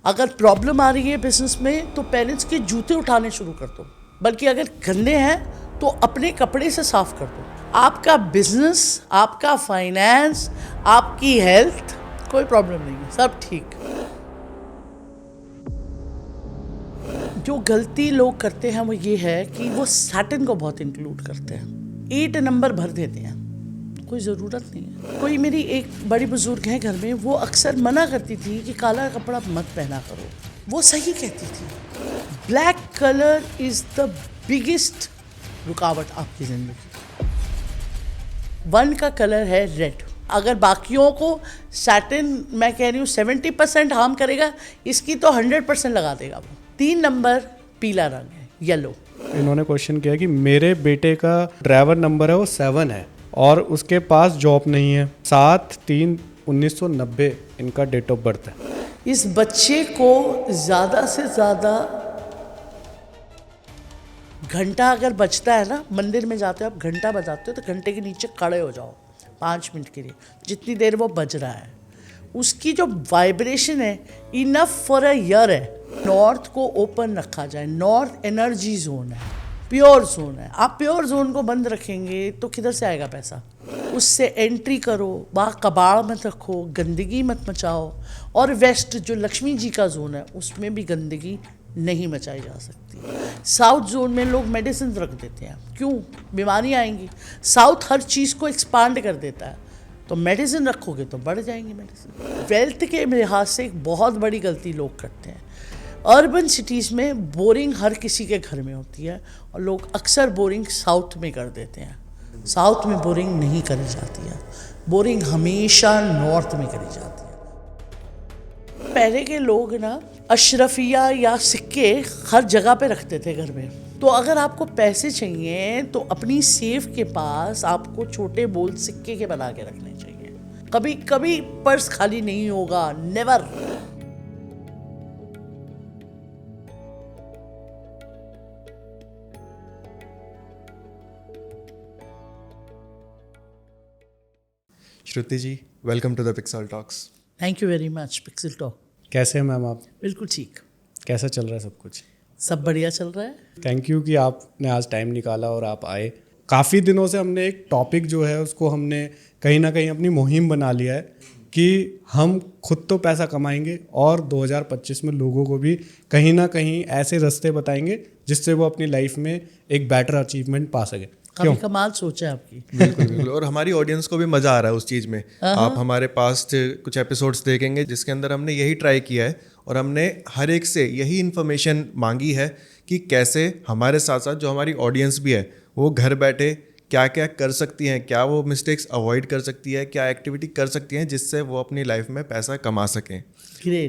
अगर प्रॉब्लम आ रही है बिजनेस में तो पेरेंट्स के जूते उठाने शुरू कर दो, बल्कि अगर गंदे हैं तो अपने कपड़े से साफ कर दो। आपका बिजनेस, आपका फाइनेंस, आपकी हेल्थ, कोई प्रॉब्लम नहीं है, सब ठीक। जो गलती लोग करते हैं वो ये है कि वो सैटिन को बहुत इंक्लूड करते हैं, 8 नंबर भर देते हैं, कोई ज़रूरत नहीं है। कोई मेरी एक बड़ी बुजुर्ग है घर में, वो अक्सर मना करती थी कि काला कपड़ा मत पहना करो। वो सही कहती थी। Black colour is the biggest रुकावट आपकी ज़िंदगी। 1 का कलर है रेड। अगर बाकियों को सैटिन, मैं कह रही हूँ 70% हार्म करेगा, इसकी तो 100% लगा देगा वो। 3 नंबर पीला रंग है, येलो। इन्होंने क्वेश्चन किया कि मेरे बेटे का ड्राइवर नंबर है वो 7 है और उसके पास जॉब नहीं है। 7/3/1990 इनका डेट ऑफ बर्थ है। इस बच्चे को ज़्यादा से ज़्यादा घंटा अगर बजता है ना, मंदिर में जाते हो आप, घंटा बजाते हो तो घंटे के नीचे खड़े हो जाओ 5 मिनट के लिए, जितनी देर वो बज रहा है। उसकी जो वाइब्रेशन है इनफ फॉर अ ईयर है। नॉर्थ को ओपन रखा जाए, नॉर्थ एनर्जी जोन है, प्योर जोन है। आप प्योर जोन को बंद रखेंगे तो किधर से आएगा पैसा? उससे एंट्री करो, वहाँ कबाड़ मत रखो, गंदगी मत मचाओ। और वेस्ट जो लक्ष्मी जी का जोन है उसमें भी गंदगी नहीं मचाई जा सकती। साउथ जोन में लोग मेडिसिन रख देते हैं, क्यों? बीमारी आएंगी। साउथ हर चीज़ को एक्सपांड कर देता है, तो मेडिसिन रखोगे तो बढ़ जाएंगी मेडिसिन। वेल्थ के लिहाज से एक बहुत बड़ी गलती लोग करते हैं। अर्बन सिटीज़ में बोरिंग हर किसी के घर में होती है और लोग अक्सर बोरिंग साउथ में कर देते हैं। साउथ में बोरिंग नहीं करी जाती है, बोरिंग हमेशा नॉर्थ में करी जाती है। पहले के लोग ना अशरफिया या सिक्के हर जगह पे रखते थे घर में। तो अगर आपको पैसे चाहिए तो अपनी सेफ के पास आपको छोटे बोल सिक्के के बना के रखने चाहिए। कभी कभी पर्स खाली नहीं होगा, never. Shruti ji, welcome to the Pixel Talks. Thank you very much Pixel Talk. कैसे हैं मैम आप? बिल्कुल ठीक, कैसा चल रहा है सब कुछ? सब बढ़िया चल रहा है। थैंक यू कि आपने आज टाइम निकाला और आप आए। काफ़ी दिनों से हमने एक टॉपिक जो है उसको हमने कहीं ना कहीं अपनी मुहिम बना लिया है कि हम खुद तो पैसा कमाएंगे और 2025 में लोगों को भी कहीं ना कहीं ऐसे रास्ते बताएंगे जिससे वो अपनी लाइफ में एक बेटर अचीवमेंट पा सके। काफी कमाल सोच है आपकी। बिल्कुल बिल्कुल, और हमारी ऑडियंस को भी मज़ा आ रहा है उस चीज़ में। आप हमारे पास कुछ एपिसोड्स देखेंगे जिसके अंदर हमने यही ट्राई किया है और हमने हर एक से यही इन्फॉर्मेशन मांगी है कि कैसे हमारे साथ साथ जो हमारी ऑडियंस भी है वो घर बैठे क्या क्या कर सकती हैं, क्या वो मिस्टेक्स अवॉइड कर सकती है, क्या एक्टिविटी कर सकती हैं जिससे वो अपनी लाइफ में पैसा कमा सकें।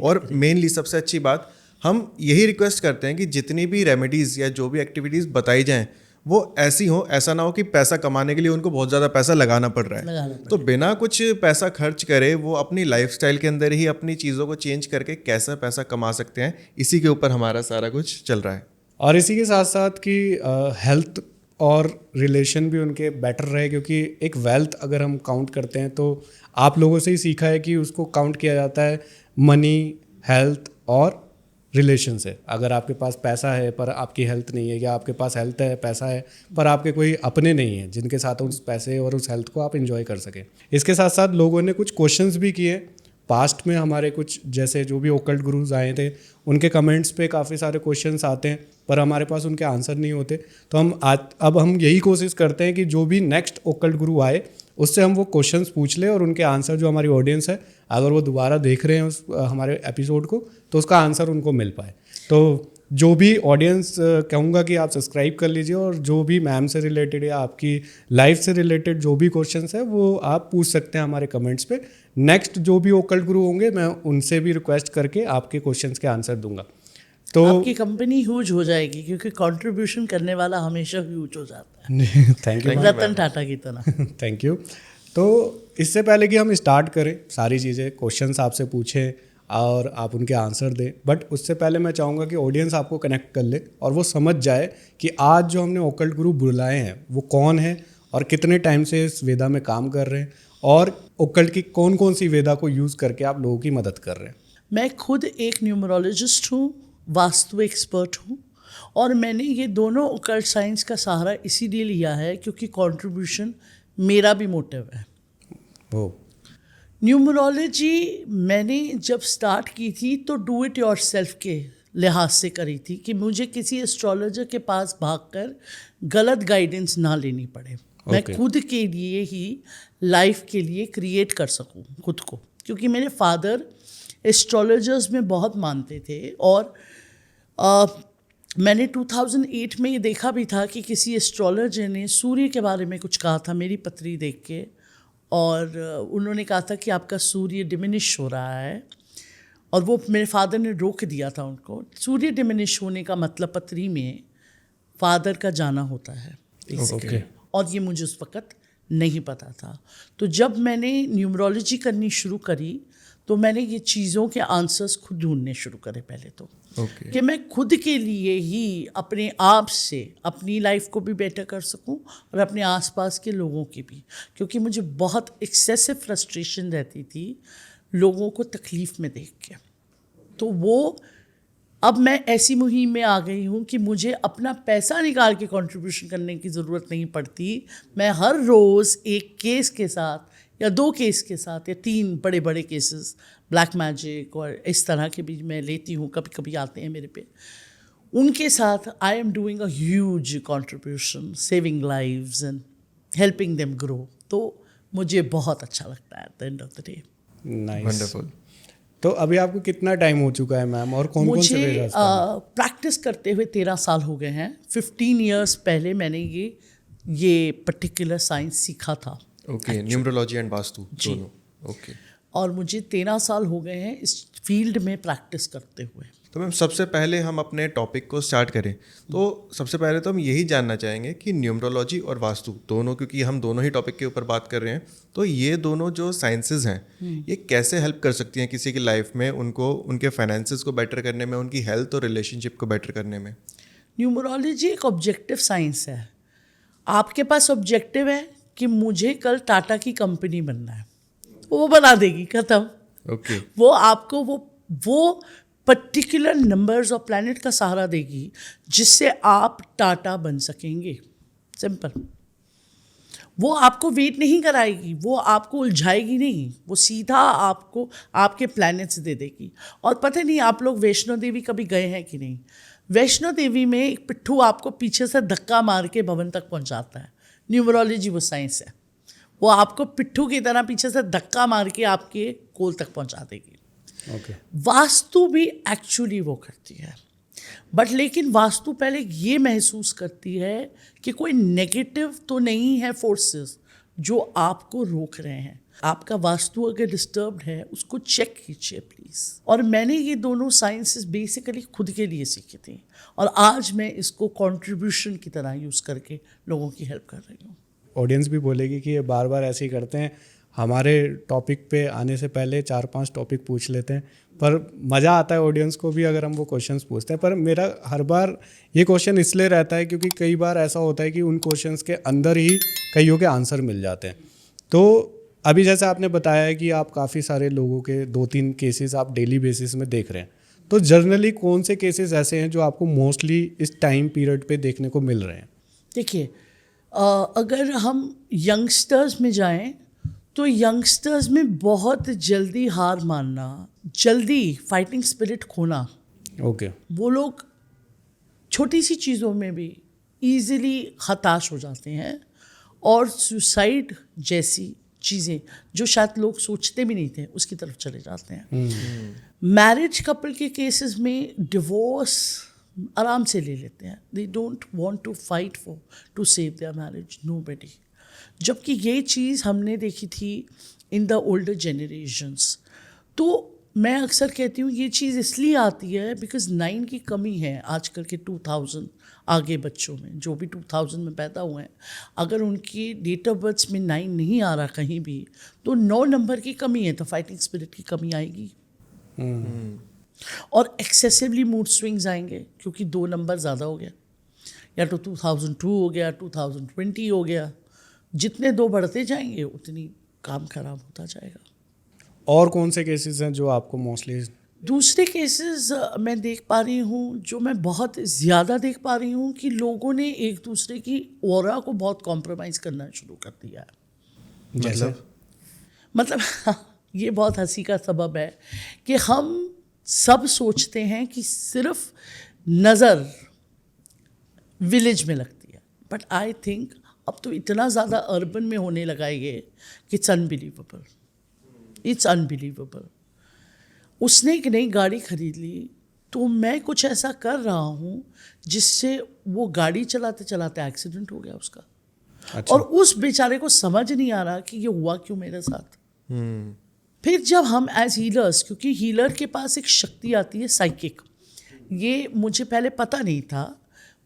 और मेनली सबसे अच्छी बात, हम यही रिक्वेस्ट करते हैं कि जितनी भी रेमेडीज़ या जो भी एक्टिविटीज़ बताई जाएँ वो ऐसी हो, ऐसा ना हो कि पैसा कमाने के लिए उनको बहुत ज़्यादा पैसा लगाना पड़ रहा है। तो बिना कुछ पैसा खर्च करे वो अपनी लाइफस्टाइल के अंदर ही अपनी चीज़ों को चेंज करके कैसा पैसा कमा सकते हैं, इसी के ऊपर हमारा सारा कुछ चल रहा है। और इसी के साथ साथ कि हेल्थ और रिलेशन भी उनके बेटर रहे, क्योंकि एक वेल्थ अगर हम काउंट करते हैं तो आप लोगों से ही सीखा है कि उसको काउंट किया जाता है मनी, हेल्थ और रिलेशन से। अगर आपके पास पैसा है पर आपकी हेल्थ नहीं है, या आपके पास हेल्थ है, पैसा है पर आपके कोई अपने नहीं है जिनके साथ उस पैसे और उस हेल्थ को आप एंजॉय कर सकें। इसके साथ साथ लोगों ने कुछ क्वेश्चंस भी किए पास्ट में। हमारे कुछ जैसे जो भी ओकल्ट गुरुज आए थे उनके कमेंट्स पे काफ़ी सारे क्वेश्चंस आते हैं पर हमारे पास उनके आंसर नहीं होते। तो अब हम यही कोशिश करते हैं कि जो भी नेक्स्ट ओकल्ट गुरु आए उससे हम वो क्वेश्चंस पूछ लें और उनके आंसर जो हमारी ऑडियंस है अगर वो दोबारा देख रहे हैं उस हमारे एपिसोड को तो उसका आंसर उनको मिल पाए। तो जो भी ऑडियंस कहूँगा कि आप सब्सक्राइब कर लीजिए और जो भी मैम से रिलेटेड या आपकी लाइफ से रिलेटेड जो भी क्वेश्चंस है वो आप पूछ सकते हैं हमारे कमेंट्स पे। नेक्स्ट जो भी ओकल्ट गुरु होंगे मैं उनसे भी रिक्वेस्ट करके आपके क्वेश्चंस के आंसर दूंगा। तो आपकी कंपनी ह्यूज हो जाएगी क्योंकि कंट्रीब्यूशन करने वाला हमेशा ह्यूज हो जाता है। थैंक यू रतन टाटा की तरह। Thank you. तो इससे पहले कि हम स्टार्ट करें सारी चीज़ें, क्वेश्चंस आपसे पूछें और आप उनके आंसर दें, बट उससे पहले मैं चाहूँगा कि ऑडियंस आपको कनेक्ट कर ले और वो समझ जाए कि आज जो हमने ओकल्ट गुरु बुलाए हैं वो कौन है और कितने टाइम से इस वेदा में काम कर रहे हैं और ओकल्ट की कौन कौन सी वेदा को यूज़ करके आप लोगों की मदद कर रहे हैं। मैं खुद एक न्यूमरोलॉजिस्ट हूँ, वास्तु एक्सपर्ट हूँ, और मैंने ये दोनों ऑकल्ट साइंस का सहारा इसीलिए लिया है क्योंकि कंट्रीब्यूशन मेरा भी मोटिव है। वो न्यूमरोलॉजी मैंने जब स्टार्ट की थी तो डू इट योरसेल्फ के लिहाज से करी थी कि मुझे किसी एस्ट्रोलॉजर के पास भागकर गलत गाइडेंस ना लेनी पड़े। मैं Okay. खुद के लिए ही लाइफ के लिए क्रिएट कर सकूं खुद को, क्योंकि मेरे फादर एस्ट्रोलॉजर्स में बहुत मानते थे। और मैंने 2008 में ये देखा भी था कि किसी एस्ट्रोलॉजर ने सूर्य के बारे में कुछ कहा था मेरी पत्री देख के, और उन्होंने कहा था कि आपका सूर्य डिमिनिश हो रहा है, और वो मेरे फादर ने रोक दिया था उनको। सूर्य डिमिनिश होने का मतलब पत्री में फादर का जाना होता है basically। Okay. और ये मुझे उस वक़्त नहीं पता था। तो जब मैंने न्यूमरोलॉजी करनी शुरू करी तो मैंने ये चीज़ों के आंसर्स खुद ढूंढने शुरू करे पहले तो, ओके कि मैं खुद के लिए ही अपने आप से अपनी लाइफ को भी बेटर कर सकूं और अपने आसपास के लोगों की भी, क्योंकि मुझे बहुत एक्सेसिव फ्रस्ट्रेशन रहती थी लोगों को तकलीफ़ में देख के। तो वो अब मैं ऐसी मुहिम में आ गई हूँ कि मुझे अपना पैसा निकाल के कंट्रीब्यूशन करने की ज़रूरत नहीं पड़ती। मैं हर रोज़ एक केस के साथ या 2 केस के साथ या 3 बड़े बड़े केसेस ब्लैक मैजिक और इस तरह के भी मैं लेती हूँ, कभी कभी आते हैं मेरे पे, उनके साथ I am doing a huge contribution, saving lives and helping them grow. तो मुझे बहुत अच्छा लगता है at the end of the day. Nice. Wonderful. तो अभी आपको कितना टाइम हो चुका है मैम, और कौन कौन से मुझे वेदास प्रैक्टिस करते हुए 13 साल हो गए हैं। 15 इयर्स पहले मैंने ये पर्टिकुलर साइंस सीखा था ओके, न्यूमरोलॉजी एंड वास्तु दोनों। ओके, और मुझे 13 साल हो गए हैं इस फील्ड में प्रैक्टिस करते हुए। तो मैम सबसे पहले हम अपने टॉपिक को स्टार्ट करें तो सबसे पहले तो हम यही जानना चाहेंगे कि न्यूमरोलॉजी और वास्तु दोनों, क्योंकि हम दोनों ही टॉपिक के ऊपर बात कर रहे हैं, तो ये दोनों जो साइंसेज हैं ये कैसे हेल्प कर सकती हैं किसी की लाइफ में, उनको उनके फाइनेंसेस को बेटर करने में, उनकी हेल्थ और रिलेशनशिप को बेटर करने में। न्यूमरोलॉजी एक ऑब्जेक्टिव साइंस है। आपके पास ऑब्जेक्टिव है कि मुझे कल टाटा की कंपनी बनना है, तो वो बना देगी, खत्म। ओके, वो आपको वो पर्टिकुलर नंबर्स और प्लैनेट का सहारा देगी जिससे आप टाटा बन सकेंगे। सिंपल। वो आपको वेट नहीं कराएगी, वो आपको उलझाएगी नहीं, वो सीधा आपको आपके प्लैनेट्स दे देगी। और पता नहीं आप लोग वैष्णो देवी कभी गए हैं कि नहीं। वैष्णो देवी में एक पिट्ठू आपको पीछे से धक्का मार के भवन तक पहुंचाता है। न्यूमरोलॉजी वो साइंस है, वो आपको पिट्ठू की तरह पीछे से धक्का मार के आपके गोल तक पहुंचा देगी। ओके। वास्तु भी एक्चुअली वो करती है, बट लेकिन वास्तु पहले ये महसूस करती है कि कोई नेगेटिव तो नहीं है फोर्सेस जो आपको रोक रहे हैं। आपका वास्तु अगर डिस्टर्ब्ड है उसको चेक कीजिए प्लीज़। और मैंने ये दोनों साइंसेस बेसिकली खुद के लिए सीखी थी और आज मैं इसको कंट्रीब्यूशन की तरह यूज़ करके लोगों की हेल्प कर रही हूँ। ऑडियंस भी बोलेगी कि ये बार बार ऐसे ही करते हैं, हमारे टॉपिक पे आने से पहले 4-5 टॉपिक पूछ लेते हैं, पर मज़ा आता है ऑडियंस को भी अगर हम वो क्वेश्चंस पूछते हैं। पर मेरा हर बार ये क्वेश्चन इसलिए रहता है क्योंकि कई बार ऐसा होता है कि उन क्वेश्चंस के अंदर ही कईयों के आंसर मिल जाते हैं। तो अभी जैसे आपने बताया है कि आप काफ़ी सारे लोगों के 2-3 केसेस आप डेली बेसिस में देख रहे हैं, तो जनरली कौन से केसेस ऐसे हैं जो आपको मोस्टली इस टाइम पीरियड पे देखने को मिल रहे हैं? देखिए, अगर हम यंगस्टर्स में जाएं तो यंगस्टर्स में बहुत जल्दी हार मानना, जल्दी फाइटिंग स्पिरिट खोना। ओके। वो लोग छोटी सी चीज़ों में भी ईजिली हताश हो जाते हैं और सुसाइड जैसी चीज़ें जो शायद लोग सोचते भी नहीं थे उसकी तरफ चले जाते हैं। मैरिज कपल के केसेस में डिवोर्स आराम से ले लेते हैं। They don't want to fight for to save their marriage, nobody. जबकि ये चीज़ हमने देखी थी इन द ओल्डर जनरेशन्स। तो मैं अक्सर कहती हूँ ये चीज़ इसलिए आती है बिकॉज 9 की कमी है आजकल के 2000 आगे बच्चों में, जो भी 2000 में पैदा हुए हैं। अगर उनकी डेट ऑफ बर्थ में 9 नहीं आ रहा कहीं भी, तो 9 नंबर की कमी है, तो फाइटिंग स्पिरिट की कमी आएगी। और एक्सेसिवली मूड स्विंग्स आएंगे क्योंकि 2 नंबर ज़्यादा हो गया, या तो 2002 हो गया, 2020 हो गया। जितने 2 बढ़ते जाएंगे उतनी काम खराब होता जाएगा। और कौन से केसेस हैं जो आपको मोस्टली दूसरे केसेस मैं देख पा रही हूँ, जो मैं बहुत ज़्यादा देख पा रही हूँ कि लोगों ने एक दूसरे की ऑरा को बहुत कॉम्प्रोमाइज़ करना शुरू कर दिया है। जैसे मतलब ये बहुत हंसी का सबब है कि हम सब सोचते हैं कि सिर्फ नज़र विलेज में लगती है, बट आई थिंक अब तो इतना ज़्यादा अर्बन में होने लगा है ये कि इट्स अनबिलीवेबल, इट्स अनबिलीवेबल। उसने एक नई गाड़ी खरीद ली तो मैं कुछ ऐसा कर रहा हूँ जिससे वो गाड़ी चलाते चलाते एक्सीडेंट हो गया उसका। अच्छा। और उस बेचारे को समझ नहीं आ रहा कि ये हुआ क्यों मेरे साथ। फिर जब हम एज हीलर्स, क्योंकि हीलर के पास एक शक्ति आती है साइकिक, ये मुझे पहले पता नहीं था,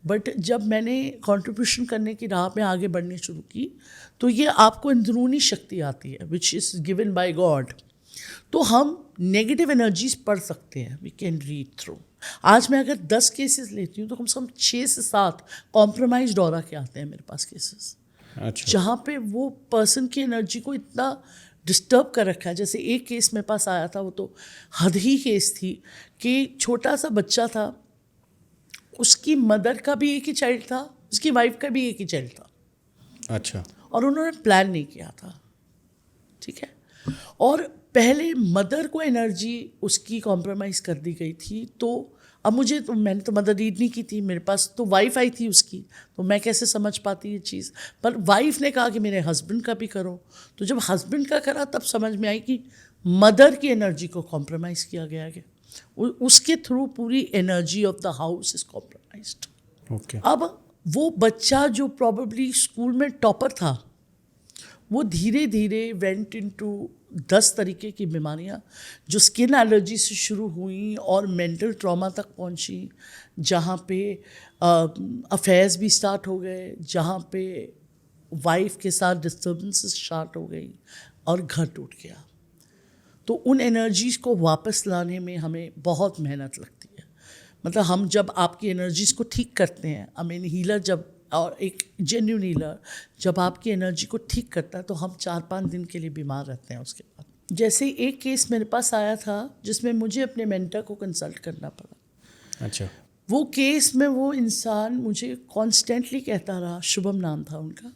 बट जब मैंने कंट्रीब्यूशन करने की राह में आगे बढ़नी शुरू की तो ये आपको अंदरूनी शक्ति आती है which is given by God. तो हम नेगेटिव एनर्जीज पढ़ सकते हैं, वी कैन रीड थ्रू। आज मैं अगर 10 केसेस लेती हूँ तो कम से कम 6 से 7 कॉम्प्रोमाइज्ड ऑरा के आते हैं मेरे पास केसेस, अच्छा। जहाँ पे वो पर्सन की एनर्जी को इतना डिस्टर्ब कर रखा है। जैसे एक केस मेरे पास आया था, वो तो हद ही केस थी कि छोटा सा बच्चा था, उसकी मदर का भी एक ही चाइल्ड था, उसकी वाइफ का भी एक ही चाइल्ड था, अच्छा। और उन्होंने प्लान नहीं किया था, ठीक है। और पहले मदर को एनर्जी उसकी कॉम्प्रोमाइज़ कर दी गई थी। तो अब मैंने तो मदर रीड नहीं की थी, मेरे पास तो वाइफ आई थी उसकी, तो मैं कैसे समझ पाती ये चीज़। पर वाइफ ने कहा कि मेरे हस्बैंड का भी करो, तो जब हस्बैंड का करा तब समझ में आई कि मदर की एनर्जी को कॉम्प्रोमाइज़ किया गया है, उसके थ्रू पूरी energy of the house is compromised. Okay. अब वो बच्चा जो प्रॉबेबली स्कूल में टॉपर था, वो धीरे धीरे वेंट इनटू 10 तरीके की बीमारियाँ, जो स्किन एलर्जी से शुरू हुई और मेंटल ट्रॉमा तक पहुंची, जहाँ पे अफेयर्स भी स्टार्ट हो गए, जहाँ पे वाइफ के साथ डिस्टर्बेंसेस स्टार्ट हो गई और घर टूट गया। तो उन एनर्जीज़ को वापस लाने में हमें बहुत मेहनत लगती है। मतलब हम जब आपकी एनर्जीज़ को ठीक करते हैं, आई मीन हीलर जब, और एक जेन्युइन हीलर जब आपकी एनर्जी को ठीक करता है तो हम 4-5 दिन के लिए बीमार रहते हैं उसके बाद। जैसे एक केस मेरे पास आया था जिसमें मुझे अपने मेंटर को कंसल्ट करना पड़ा। अच्छा। वो केस में वो इंसान मुझे कॉन्स्टेंटली कहता रहा, शुभम नाम था उनका,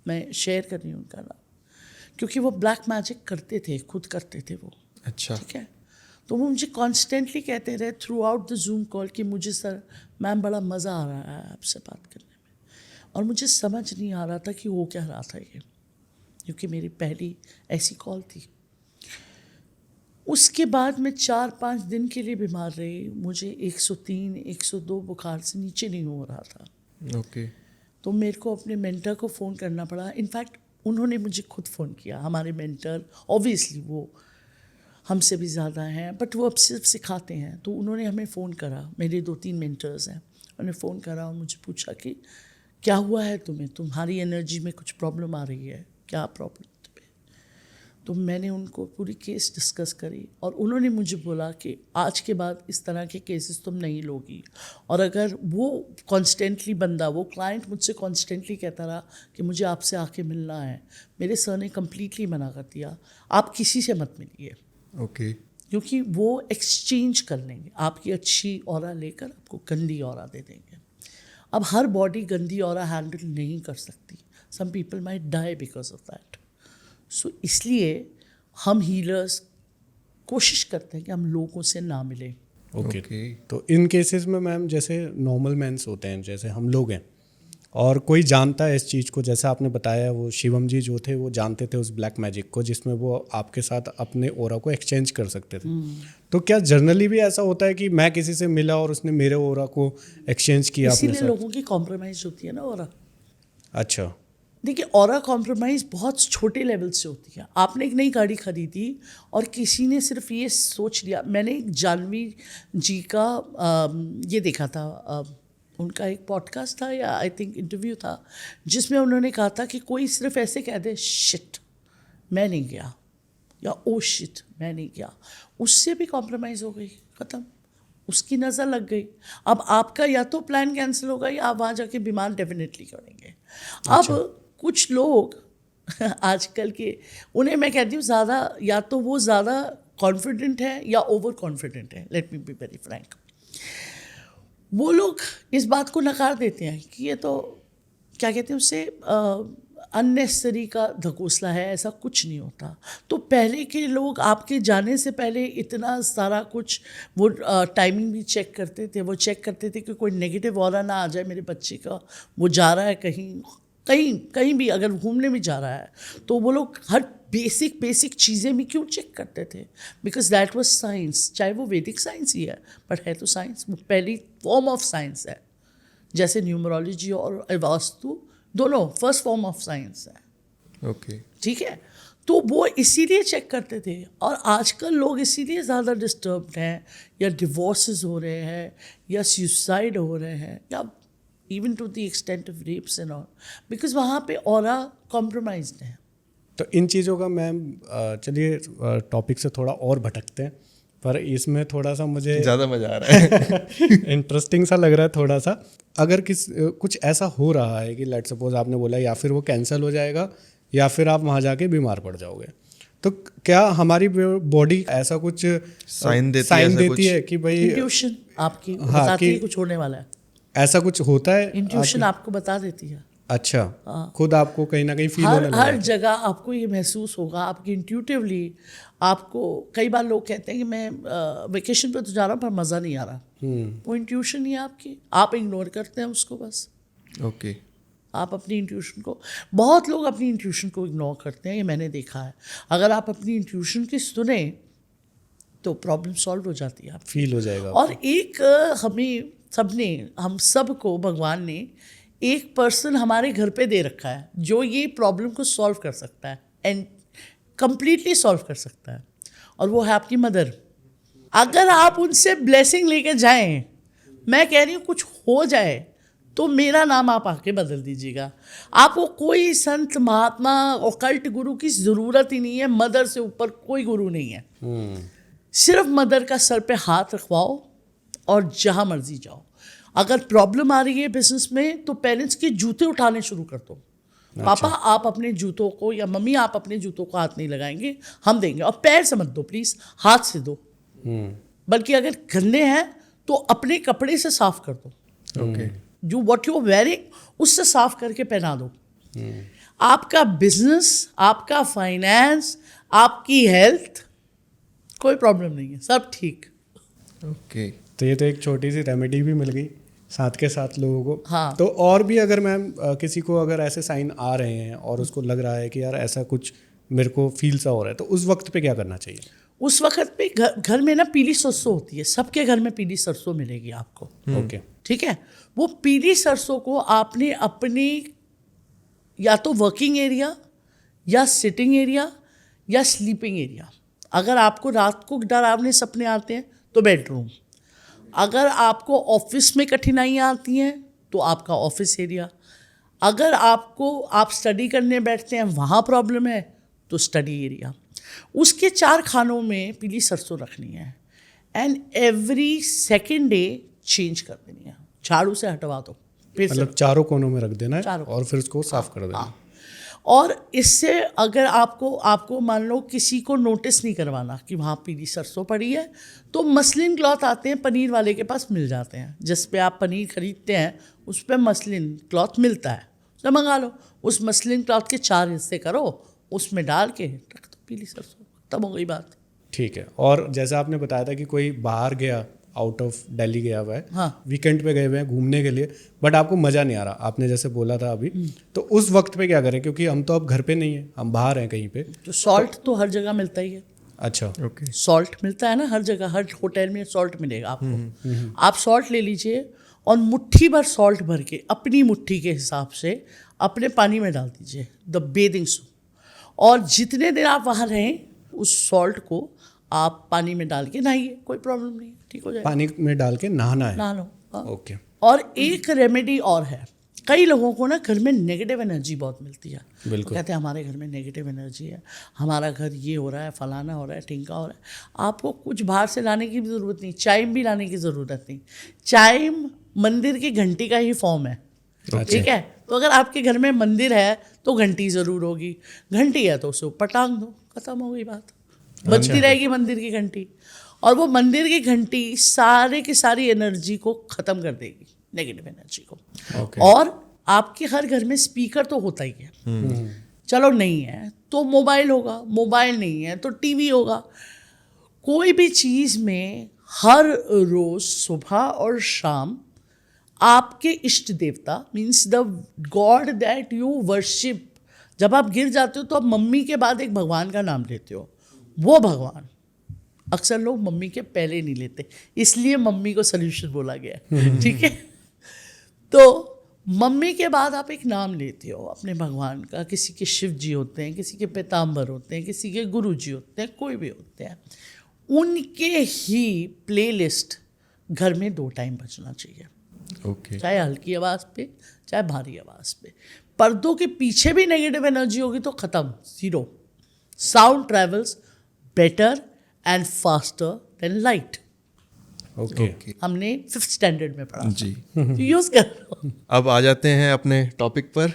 मैं शेयर कर रही हूँ उनका नाम, क्योंकि वो ब्लैक मैजिक करते थे, खुद करते थे वो। अच्छा। ठीक है। तो वो मुझे कॉन्स्टेंटली कहते रहे through out the zoom call कि मुझे सर मैम बड़ा मज़ा आ रहा है आपसे बात करने में, और मुझे समझ नहीं आ रहा था कि वो क्या रहा था ये, क्योंकि मेरी पहली ऐसी कॉल थी। उसके बाद मैं 4-5 दिन के लिए बीमार रही, मुझे 103, 102 बुखार से नीचे नहीं हो रहा था। ओके। तो मेरे को अपने मेंटर को फ़ोन करना पड़ा। इनफैक्ट उन्होंने मुझे खुद फ़ोन किया। हमारे मेंटर ऑब्वियसली वो हमसे भी ज़्यादा हैं, बट वो अब सिर्फ सिखाते हैं। तो उन्होंने हमें फ़ोन करा, मेरे 2-3 मेंटर्स हैं, उन्होंने फ़ोन करा और मुझे पूछा कि क्या हुआ है तुम्हें, तुम्हारी एनर्जी में कुछ प्रॉब्लम आ रही है, क्या प्रॉब्लम तुम्हें। तो मैंने उनको पूरी केस डिस्कस करी और उन्होंने मुझे बोला कि आज के बाद इस तरह के केसेस तुम नहीं लोगी। और अगर वो कॉन्स्टेंटली बंदा, वो क्लाइंट मुझसे कॉन्स्टेंटली कहता रहा कि मुझे आपसे आके मिलना है, मेरे सर ने कम्प्लीटली मना कर दिया, आप किसी से मत मिलिए। ओके। क्योंकि वो एक्सचेंज कर लेंगे, आपकी अच्छी ऑरा लेकर आपको गंदी ऑरा दे देंगे। अब हर बॉडी गंदी ऑरा हैंडल नहीं कर सकती, some people might die because of that. So इसलिए हम हीलर्स कोशिश करते हैं कि हम लोगों से ना मिलें। ओके। तो इन केसेस में मैम जैसे नॉर्मल मैंस होते हैं, जैसे हम लोग हैं, और कोई जानता है इस चीज़ को, जैसे आपने बताया वो शिवम जी जो थे वो जानते थे उस ब्लैक मैजिक को, जिसमें वो आपके साथ अपने ओरा को एक्सचेंज कर सकते थे। तो क्या जनरली भी ऐसा होता है कि मैं किसी से मिला और उसने मेरे ओरा को एक्सचेंज किया अपने इसीलिए साथ? लोगों की कॉम्प्रोमाइज होती है ना ऑरा। अच्छा। देखिए, ऑरा कॉम्प्रोमाइज़ बहुत छोटे लेवल से होती है। आपने एक नई गाड़ी खरीदी और किसी ने सिर्फ ये सोच लिया। मैंने एक जानवी जी का ये देखा था, उनका एक पॉडकास्ट था या आई थिंक इंटरव्यू था, जिसमें उन्होंने कहा था कि कोई सिर्फ ऐसे कह दे शिट मैं नहीं गया, या ओ शिट मैं नहीं गया, उससे भी कॉम्प्रोमाइज़ हो गई, ख़त्म, उसकी नज़र लग गई। अब आपका या तो प्लान कैंसिल होगा या आप वहाँ जाके बीमार डेफिनेटली करेंगे। अब कुछ लोग आजकल के, उन्हें मैं कहती हूँ ज़्यादा, या तो वो ज़्यादा कॉन्फिडेंट है या ओवर कॉन्फिडेंट है, let me be very Frank, वो लोग इस बात को नकार देते हैं कि ये तो क्या कहते हैं उसे अननेसेसरी का धकोसला है, ऐसा कुछ नहीं होता। तो पहले के लोग आपके जाने से पहले इतना सारा कुछ वो टाइमिंग भी चेक करते थे, वो चेक करते थे कि कोई नेगेटिव ऑरा ना आ जाए मेरे बच्चे का, वो जा रहा है कहीं भी अगर घूमने भी जा रहा है तो वो लोग हर बेसिक चीज़ें भी क्यों चेक करते थे, बिकॉज दैट वाज साइंस, चाहे वो वैदिक साइंस ही है बट है तो साइंस, वो पहली फॉर्म ऑफ साइंस है। जैसे न्यूमरोलॉजी और वास्तु दोनों फर्स्ट फॉर्म ऑफ साइंस है। ओके, ठीक है, तो वो इसीलिए चेक करते थे। और आजकल लोग इसीलिए ज़्यादा डिस्टर्ब्ड हैं, या डिवोर्सेस हो रहे हैं, या सुसाइड हो रहे हैं, या even to the extent of rapes and all, because वहाँ पे ऑरा कॉम्प्रोमाइज्ड है। तो इन चीज़ों का मैम चलिए टॉपिक से थोड़ा और भटकते हैं, पर इसमें थोड़ा सा मुझे ज़्यादा मज़ा आ रहा है। इंटरेस्टिंग सा लग रहा है थोड़ा सा। अगर कुछ ऐसा हो रहा है कि लेट सपोज आपने बोला या फिर वो कैंसिल हो जाएगा या फिर आप वहाँ जाके बीमार पड़ जाओगे, तो क्या हमारी बॉडी ऐसा कुछ साइन देती है कि भाई इंट्यूशन आपकी हाँ, बताती है कि कुछ होने वाला है, ऐसा कुछ होता है? इंट्यूशन आपको बता देती है। अच्छा, खुद आपको कहीं ना कहीं फील होने लगा? हर जगह आपको ये महसूस होगा, आपकी इंट्यूटिवली आपको। कई बार लोग कहते हैं कि मैं वेकेशन पे तो जा रहा हूँ पर मज़ा नहीं आ रहा, वो इंट्यूशन ही है आपकी, आप इग्नोर करते हैं उसको बस। ओके, आप अपनी इंट्यूशन को, बहुत लोग अपनी इंट्यूशन को इग्नोर करते हैं, ये मैंने देखा है। अगर आप अपनी इंट्यूशन की सुने तो प्रॉब्लम सॉल्व हो जाती है, फील हो जाएगा। और एक हम सबको भगवान ने एक पर्सन हमारे घर पे दे रखा है जो ये प्रॉब्लम को सॉल्व कर सकता है एंड कंप्लीटली सॉल्व कर सकता है, और वो है आपकी मदर। अगर आप उनसे ब्लेसिंग लेके जाएं, मैं कह रही हूँ कुछ हो जाए तो मेरा नाम आप आके बदल दीजिएगा। आपको कोई संत महात्मा और कल्ट गुरु की ज़रूरत ही नहीं है, मदर से ऊपर कोई गुरु नहीं है। सिर्फ मदर का सर पे हाथ रखवाओ और जहाँ मर्जी जाओ। अगर प्रॉब्लम आ रही है बिजनेस में तो पेरेंट्स के जूते उठाने शुरू कर दो। अच्छा। पापा आप अपने जूतों को, या मम्मी आप अपने जूतों को हाथ नहीं लगाएंगे, हम देंगे। और पैर से मत दो प्लीज़, हाथ से दो। बल्कि अगर गंदे हैं तो अपने कपड़े से साफ कर दो। ओके, जो व्हाट यू वेयरिंग उससे साफ करके पहना दो। आपका बिजनेस, आपका फाइनेंस, आपकी हेल्थ, कोई प्रॉब्लम नहीं है, सब ठीक। ओके, तो ये तो एक छोटी सी रेमेडी भी मिल गई साथ के साथ लोगों को। हाँ। तो और भी अगर मैम किसी को अगर ऐसे साइन आ रहे हैं और उसको लग रहा है कि यार ऐसा कुछ मेरे को फील सा हो रहा है, तो उस वक्त पे क्या करना चाहिए? उस वक्त पे घर में ना पीली सरसों होती है, सबके घर में पीली सरसों मिलेगी आपको। ओके, ठीक है, वो पीली सरसों को आपने अपनी या तो वर्किंग एरिया या सिटिंग एरिया या स्लीपिंग एरिया, अगर आपको रात को डरावने सपने आते हैं तो बेडरूम, अगर आपको ऑफिस में कठिनाइयाँ आती हैं तो आपका ऑफिस एरिया, अगर आप स्टडी करने बैठते हैं वहाँ प्रॉब्लम है तो स्टडी एरिया, उसके 4 खानों में पीली सरसों रखनी है and every second day change कर देनी है, झाड़ू से हटवा दो फिर से। मतलब चारों कोनों में रख देना है चारों। और फिर उसको साफ कर देना। और इससे अगर आपको मान लो किसी को नोटिस नहीं करवाना कि वहाँ पीली सरसों पड़ी है, तो मसलिन क्लॉथ आते हैं, पनीर वाले के पास मिल जाते हैं, जिस पे आप पनीर खरीदते हैं उस पर मसलिन क्लॉथ मिलता है, तो मंगा लो। उस मसलिन क्लॉथ के 4 हिस्से करो, उसमें डाल के रख दो पीली सरसों, तब हो गई बात। ठीक है। और जैसा आपने बताया था कि कोई बाहर गया, आउट ऑफ दिल्ली गया हुआ है, हाँ। वीकेंड पे गए हुए हैं घूमने के लिए, बट आपको मज़ा नहीं आ रहा, आपने जैसे बोला था अभी, तो उस वक्त पे क्या करें? क्योंकि हम तो अब घर पे नहीं है, हम बाहर हैं कहीं पे। तो सॉल्ट तो हर जगह मिलता ही है। अच्छा, ओके, सॉल्ट मिलता है ना हर जगह, हर होटल में सॉल्ट मिलेगा आपको। आप सॉल्ट ले लीजिए और मुट्ठी भर सॉल्ट भर के अपनी मुट्ठी के हिसाब से अपने पानी में डाल दीजिए, द बेदिंग सोप, और जितने दिन आप वहाँ रहें उस सॉल्ट को आप पानी में डाल के नहाइए, कोई प्रॉब्लम नहीं, ठीक हो जाएगा। पानी में डाल के नहाना है? नहा लो। हाँ। ओके। और एक रेमेडी और है, कई लोगों को ना घर में नेगेटिव एनर्जी बहुत मिलती है। बिल्कुल। कहते हैं हमारे घर में नेगेटिव एनर्जी है, हमारा घर ये हो रहा है, फलाना हो रहा है, टिंका हो रहा है। आपको कुछ बाहर से लाने की भी ज़रूरत नहीं, चाइम भी लाने की ज़रूरत नहीं। चाइम मंदिर की घंटी का ही फॉर्म है, ठीक है? तो अगर आपके घर में मंदिर है तो घंटी ज़रूर होगी, घंटी है तो उसे ऊपर टांग दो, खत्म हो गई बात। बजती रहेगी मंदिर की घंटी, और वो मंदिर की घंटी सारे की सारी एनर्जी को खत्म कर देगी, नेगेटिव एनर्जी को। Okay. और आपके हर घर में स्पीकर तो होता ही है, चलो नहीं है तो मोबाइल होगा, मोबाइल नहीं है तो टीवी होगा। कोई भी चीज़ में हर रोज़ सुबह और शाम आपके इष्ट देवता means the God that you worship, जब आप गिर जाते हो तो आप मम्मी के बाद एक भगवान का नाम लेते हो, वो भगवान। अक्सर लोग मम्मी के पहले नहीं लेते, इसलिए मम्मी को सल्यूशन बोला गया, ठीक है। तो मम्मी के बाद आप एक नाम लेते हो अपने भगवान का, किसी के शिव जी होते हैं, किसी के पीताम्बर होते हैं, किसी के गुरु जी होते हैं, कोई भी होते हैं, उनके ही प्लेलिस्ट घर में 2 टाइम बजना चाहिए। ओके। चाहे हल्की आवाज़ पे चाहे भारी आवाज़ पे। पर्दों के पीछे भी नेगेटिव एनर्जी होगी तो ख़त्म, zero. Sound travels better and faster than light. Okay. हमने 5th स्टैंडर्ड में पढ़ा जी। यूज़ करो। अब आ जाते हैं अपने टॉपिक पर,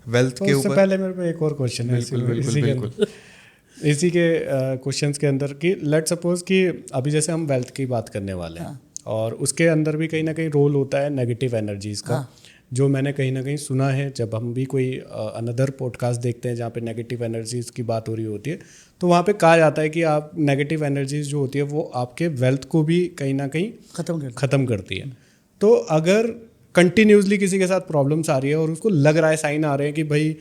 वेल्थ तो के उससे ऊपर। पहले मेरे को एक और क्वेश्चन है इसी के क्वेश्चंस के अंदर कि लेट सपोज कि अभी जैसे हम वेल्थ की बात करने वाले हैं, और उसके अंदर भी कहीं ना कहीं रोल होता है नेगेटिव एनर्जीज का, जो मैंने कहीं ना कहीं सुना है। जब हम भी कोई अनदर पॉडकास्ट देखते हैं जहाँ पे नेगेटिव एनर्जीज की बात हो रही होती है, तो वहाँ पे कहा जाता है कि आप नेगेटिव एनर्जीज जो होती है वो आपके वेल्थ को भी कहीं ना कहीं ख़त्म करती है। तो अगर कंटिन्यूसली किसी के साथ प्रॉब्लम्स आ रही है और उसको लग रहा है, साइन आ रहे हैं कि भाई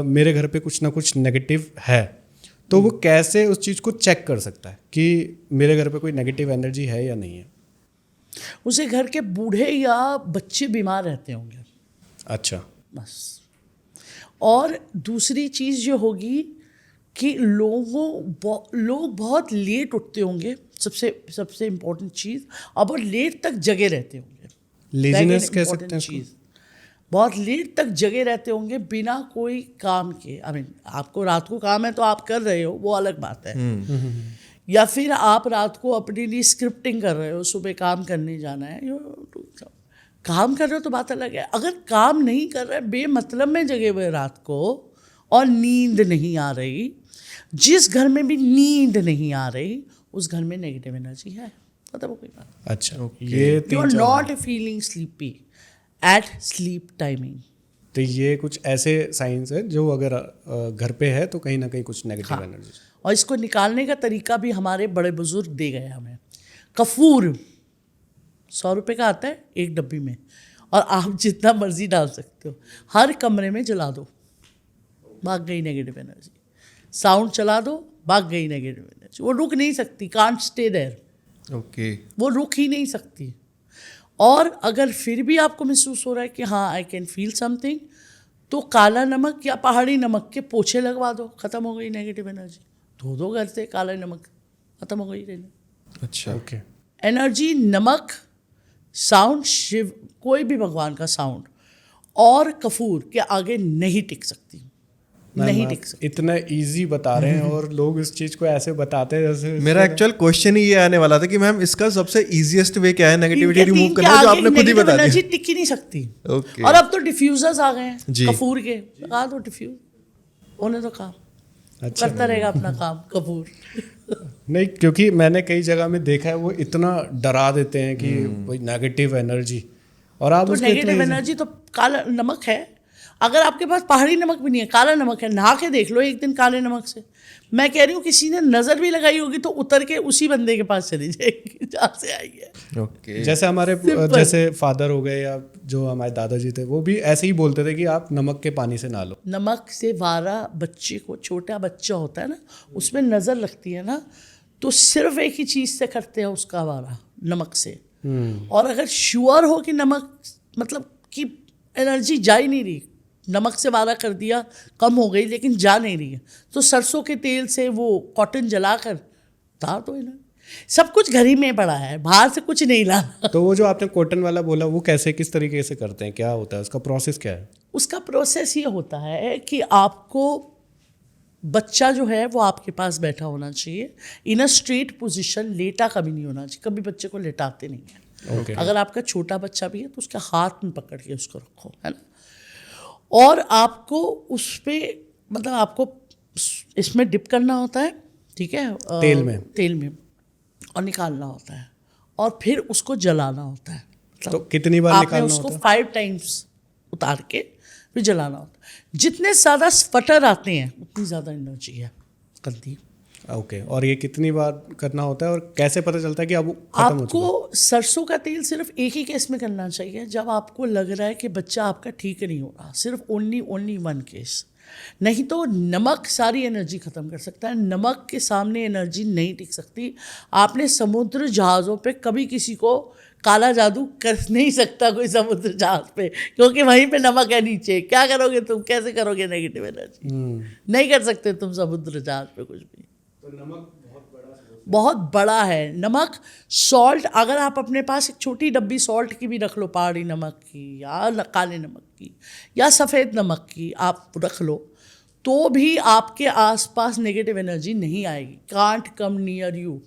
मेरे घर पे कुछ ना कुछ नेगेटिव है, तो वो कैसे उस चीज़ को चेक कर सकता है कि मेरे घर पे कोई नेगेटिव एनर्जी है या नहीं है? उसे घर के बूढ़े या बच्चे बीमार रहते होंगे, अच्छा। बस। और दूसरी चीज़ जो होगी कि लोग बहुत लेट उठते होंगे, सबसे इम्पोर्टेंट चीज़, और बहुत लेट तक जगे रहते होंगे। लेजीनेस कह सकते हैं चीज़, बहुत लेट तक जगे रहते होंगे बिना कोई काम के। आपको रात को काम है तो आप कर रहे हो, वो अलग बात है। या फिर आप रात को अपने लिए स्क्रिप्टिंग कर रहे हो, सुबह काम करने जाना है, काम कर रहे हो तो बात अलग है। अगर काम नहीं कर रहे, बेमतलब में जगे हुए रात को और नींद नहीं आ रही, जिस घर में भी नींद नहीं आ रही उस घर में नेगेटिव एनर्जी है, पता वो कोई बात। अच्छा, ये you are not feeling sleepy at sleep timing. तो ये कुछ ऐसे साइंस है जो अगर घर पे है तो कहीं ना कहीं कुछ नेगेटिव एनर्जी। और इसको निकालने का तरीका भी हमारे बड़े बुजुर्ग दे गए हमें। कपूर 100 रुपये का आता है एक डब्बी में, और आप जितना मर्जी डाल सकते हो, हर कमरे में जला दो, भाग गई नेगेटिव एनर्जी। साउंड चला दो, भाग गई नेगेटिव एनर्जी। वो रुक नहीं सकती, कांट स्टे देयर। ओके। वो रुक ही नहीं सकती। और अगर फिर भी आपको महसूस हो रहा है कि हाँ आई कैन फील समथिंग, तो काला नमक या पहाड़ी नमक के पोछे लगवा दो, ख़त्म हो गई नेगेटिव एनर्जी। धो दो घर से काला नमक, ख़त्म हो गई रहने। अच्छा। ओके। एनर्जी, नमक, साउंड, शिव, कोई भी भगवान का साउंड और कपूर के आगे नहीं टिक सकती, नहीं टिक सकती। इतना इजी बता रहे हैं और लोग इस चीज को ऐसे बताते हैं जैसे मेरा एक्चुअल क्वेश्चन ही ये आने वाला था कि मैम इसका सबसे इजीएस्ट वे क्या है नेगेटिविटी रिमूव करने का, जो आपने खुद ही बता दिया। एनर्जी टिक ही नहीं सकती। ओके। और अब तो डिफ्यूजर्स आ गए हैं जी। कपूर के, लगा दो डिफ्यूज, होने तो काम अच्छा। करता रहेगा अपना काम कपूर। नहीं, क्योंकि मैंने कई जगह में देखा है वो इतना डरा देते हैं कि कोई नेगेटिव एनर्जी, और आप तो उसको नेगेटिव एनर्जी तो काला नमक है। अगर आपके पास पहाड़ी नमक भी नहीं है, काला नमक है, नहा के देख लो एक दिन काले नमक से। मैं कह रही हूँ किसी ने नज़र भी लगाई होगी तो उतर के उसी बंदे के पास चली जाएगी जहाँ से आई है। ओके। जैसे हमारे जैसे फादर हो गए या जो हमारे दादाजी थे, वो भी ऐसे ही बोलते थे कि आप नमक के पानी से नहा लो। नमक से वारा बच्चे को, छोटा बच्चा होता है ना, उसमें नज़र लगती है ना, तो सिर्फ एक ही चीज़ से करते हैं उसका वारा, नमक से। और अगर श्योर हो कि नमक मतलब कि एनर्जी जा ही नहीं रही, नमक से वारा कर दिया, कम हो गई लेकिन जा नहीं रही है, तो सरसों के तेल से वो कॉटन जलाकर तार दो इन्हें। सब कुछ घर ही में पड़ा है, बाहर से कुछ नहीं लाना। तो वो जो आपने कॉटन वाला बोला, वो कैसे, किस तरीके से करते हैं, क्या होता है उसका प्रोसेस, क्या है? उसका प्रोसेस ये होता है कि आपको बच्चा जो है वो आपके पास बैठा होना चाहिए इन अ स्ट्रेट पोजीशन, लेटा कभी नहीं होना चाहिए। कभी बच्चे को लेटाते नहीं है। Okay. अगर आपका छोटा बच्चा भी है तो उसके हाथ में पकड़ के उसको रखो, है ना। और आपको उस पर मतलब आपको इसमें डिप करना होता है, ठीक है, तेल में और निकालना होता है और फिर उसको जलाना होता है। तो कितनी बार आपने निकालना उसको होता है? 5 टाइम्स उतार के फिर जलाना होता है। जितने ज़्यादा स्पटर आते हैं उतनी ज़्यादा एनर्जी है गंदी। ओके, और ये कितनी बार करना होता है और कैसे पता चलता है कि अब वो खत्म हो चुका है? आपको सरसों का तेल सिर्फ एक ही केस में करना चाहिए, जब आपको लग रहा है कि बच्चा आपका ठीक नहीं हो रहा, सिर्फ ओनली 1 केस। नहीं तो नमक सारी एनर्जी ख़त्म कर सकता है। नमक के सामने एनर्जी नहीं टिक सकती। आपने समुद्र जहाज़ों पे कभी किसी को काला जादू कर नहीं सकता कोई समुद्र जहाज़ पे, क्योंकि वहीं पे नमक है नीचे। क्या करोगे तुम, कैसे करोगे नेगेटिव एनर्जी? नहीं कर सकते तुम समुद्र जहाज़ पे कुछ भी। तो नमक बहुत बड़ा है नमक। सॉल्ट, अगर आप अपने पास एक छोटी डब्बी सॉल्ट की भी रख लो, पहाड़ी नमक की या काले नमक की या सफ़ेद नमक की आप रख लो, तो भी आपके आसपास नेगेटिव एनर्जी नहीं आएगी। Can't come near you.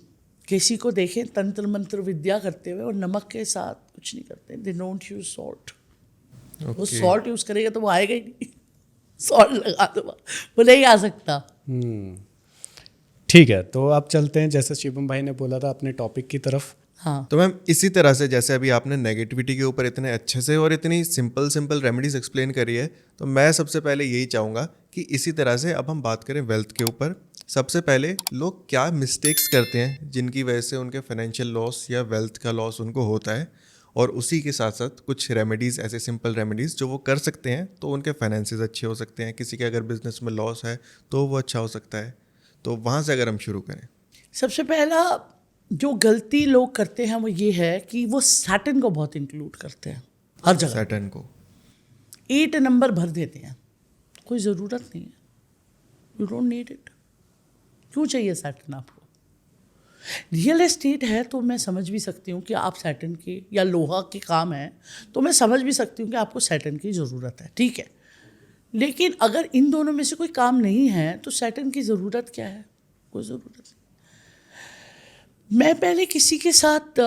किसी को देखें तंत्र मंत्र विद्या करते हुए और नमक के साथ कुछ नहीं करते, दे डोंट यूज सॉल्ट। वो सॉल्ट यूज़ करेगा तो वो आएगा ही नहीं। सॉल्ट लगा दो, वो नहीं आ सकता। ठीक है, तो आप चलते हैं, जैसे शिवम भाई ने बोला था, अपने टॉपिक की तरफ। हाँ, तो मैम इसी तरह से जैसे अभी आपने नेगेटिविटी के ऊपर इतने अच्छे से और इतनी सिंपल रेमेडीज एक्सप्लेन करी है, तो मैं सबसे पहले यही चाहूँगा कि इसी तरह से अब हम बात करें वेल्थ के ऊपर। सबसे पहले लोग क्या मिस्टेक्स करते हैं जिनकी वजह से उनके फाइनेंशियल लॉस या वेल्थ का लॉस उनको होता है, और उसी के साथ साथ कुछ रेमेडीज़, ऐसे सिंपल रेमेडीज़ जो वो कर सकते हैं तो उनके फाइनेंसेस अच्छे हो सकते हैं। किसी के अगर बिजनेस में लॉस है तो वो अच्छा हो सकता है। तो वहाँ से अगर हम शुरू करें, सबसे पहला जो गलती लोग करते हैं वो ये है कि वो सैटर्न को बहुत इंक्लूड करते हैं हर जगह। सैटर्न को 8 नंबर भर देते हैं, कोई ज़रूरत नहीं है। You don't need it. क्यों चाहिए सैटर्न आपको? रियल एस्टेट है तो मैं समझ भी सकती हूँ कि आप सैटर्न की, या लोहा के काम है तो मैं समझ भी सकती हूँ कि आपको सैटर्न की ज़रूरत है, ठीक है। लेकिन अगर इन दोनों में से कोई काम नहीं है तो सैटर्न की ज़रूरत क्या है? कोई ज़रूरत नहीं। मैं पहले किसी के साथ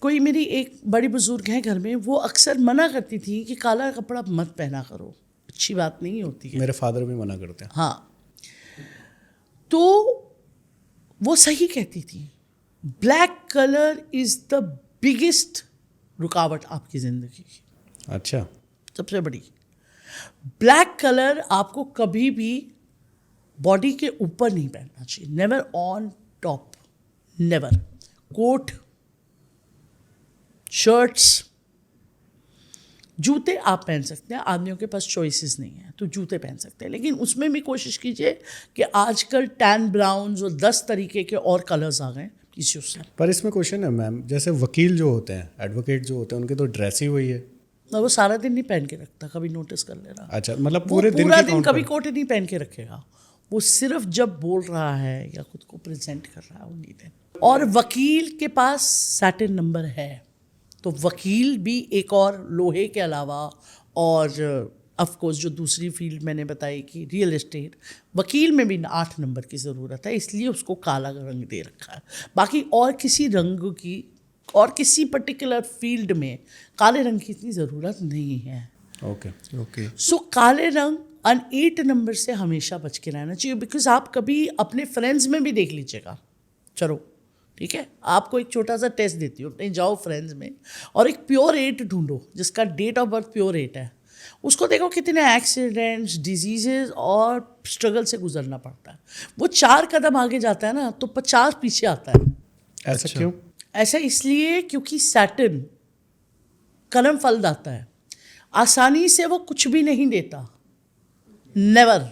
कोई मेरी एक बड़ी बुजुर्ग है घर में, वो अक्सर मना करती थी कि काला कपड़ा मत पहना करो, अच्छी बात नहीं होती है। मेरे फादर भी मना करते हैं। हाँ, तो वो सही कहती थी। Black colour is the biggest रुकावट आपकी ज़िंदगी की, अच्छा, सबसे बड़ी। ब्लैक कलर आपको कभी भी बॉडी के ऊपर नहीं पहनना चाहिए, never on top, never. Coat, shirts, जूते आप पहन सकते हैं, आदमियों के पास चॉइसेस नहीं है तो जूते पहन सकते हैं, लेकिन उसमें भी कोशिश कीजिए कि आजकल टैन ब्राउन्स और 10 तरीके के और कलर्स आ गए, इसी उससे। पर इसमें क्वेश्चन है मैम, जैसे वकील जो होते हैं, एडवोकेट जो होते हैं, उनकी तो ड्रेस ही वही है। वो सारा दिन नहीं पहन के रखता, कभी नोटिस कर लेना। अच्छा, मतलब वो पूरे दिन पूरा की दिन count कभी कर- कोट नहीं पहन के रखेगा, वो सिर्फ जब बोल रहा है या खुद को प्रेजेंट कर रहा है उन्हीं दिन। और वकील के पास सैटर्न नंबर है तो वकील भी एक और लोहे के अलावा, और ऑफ कोर्स जो दूसरी फील्ड मैंने बताई कि रियल एस्टेट, वकील में भी 8 नंबर की ज़रूरत है, इसलिए उसको काला रंग दे रखा है। बाकी और किसी रंग की और किसी पर्टिकुलर फील्ड में काले रंग की इतनी ज़रूरत नहीं है। ओके। सो काले रंग 8 नंबर से हमेशा बच के रहना चाहिए, बिकॉज आप कभी अपने फ्रेंड्स में भी देख लीजिएगा। चलो ठीक है, आपको एक छोटा सा टेस्ट देती हूँ, नहीं जाओ फ्रेंड्स में और एक प्योर 8 ढूंढो जिसका डेट ऑफ बर्थ प्योर 8 है, उसको देखो कितने एक्सीडेंट्स, डिजीजेज और स्ट्रगल से गुजरना पड़ता है। वो 4 कदम आगे जाता है ना तो 50 पीछे आता है। ऐसा क्यों? ऐसा इसलिए क्योंकि सैटर्न कर्म फल दाता है, आसानी से वो कुछ भी नहीं देता, नेवर।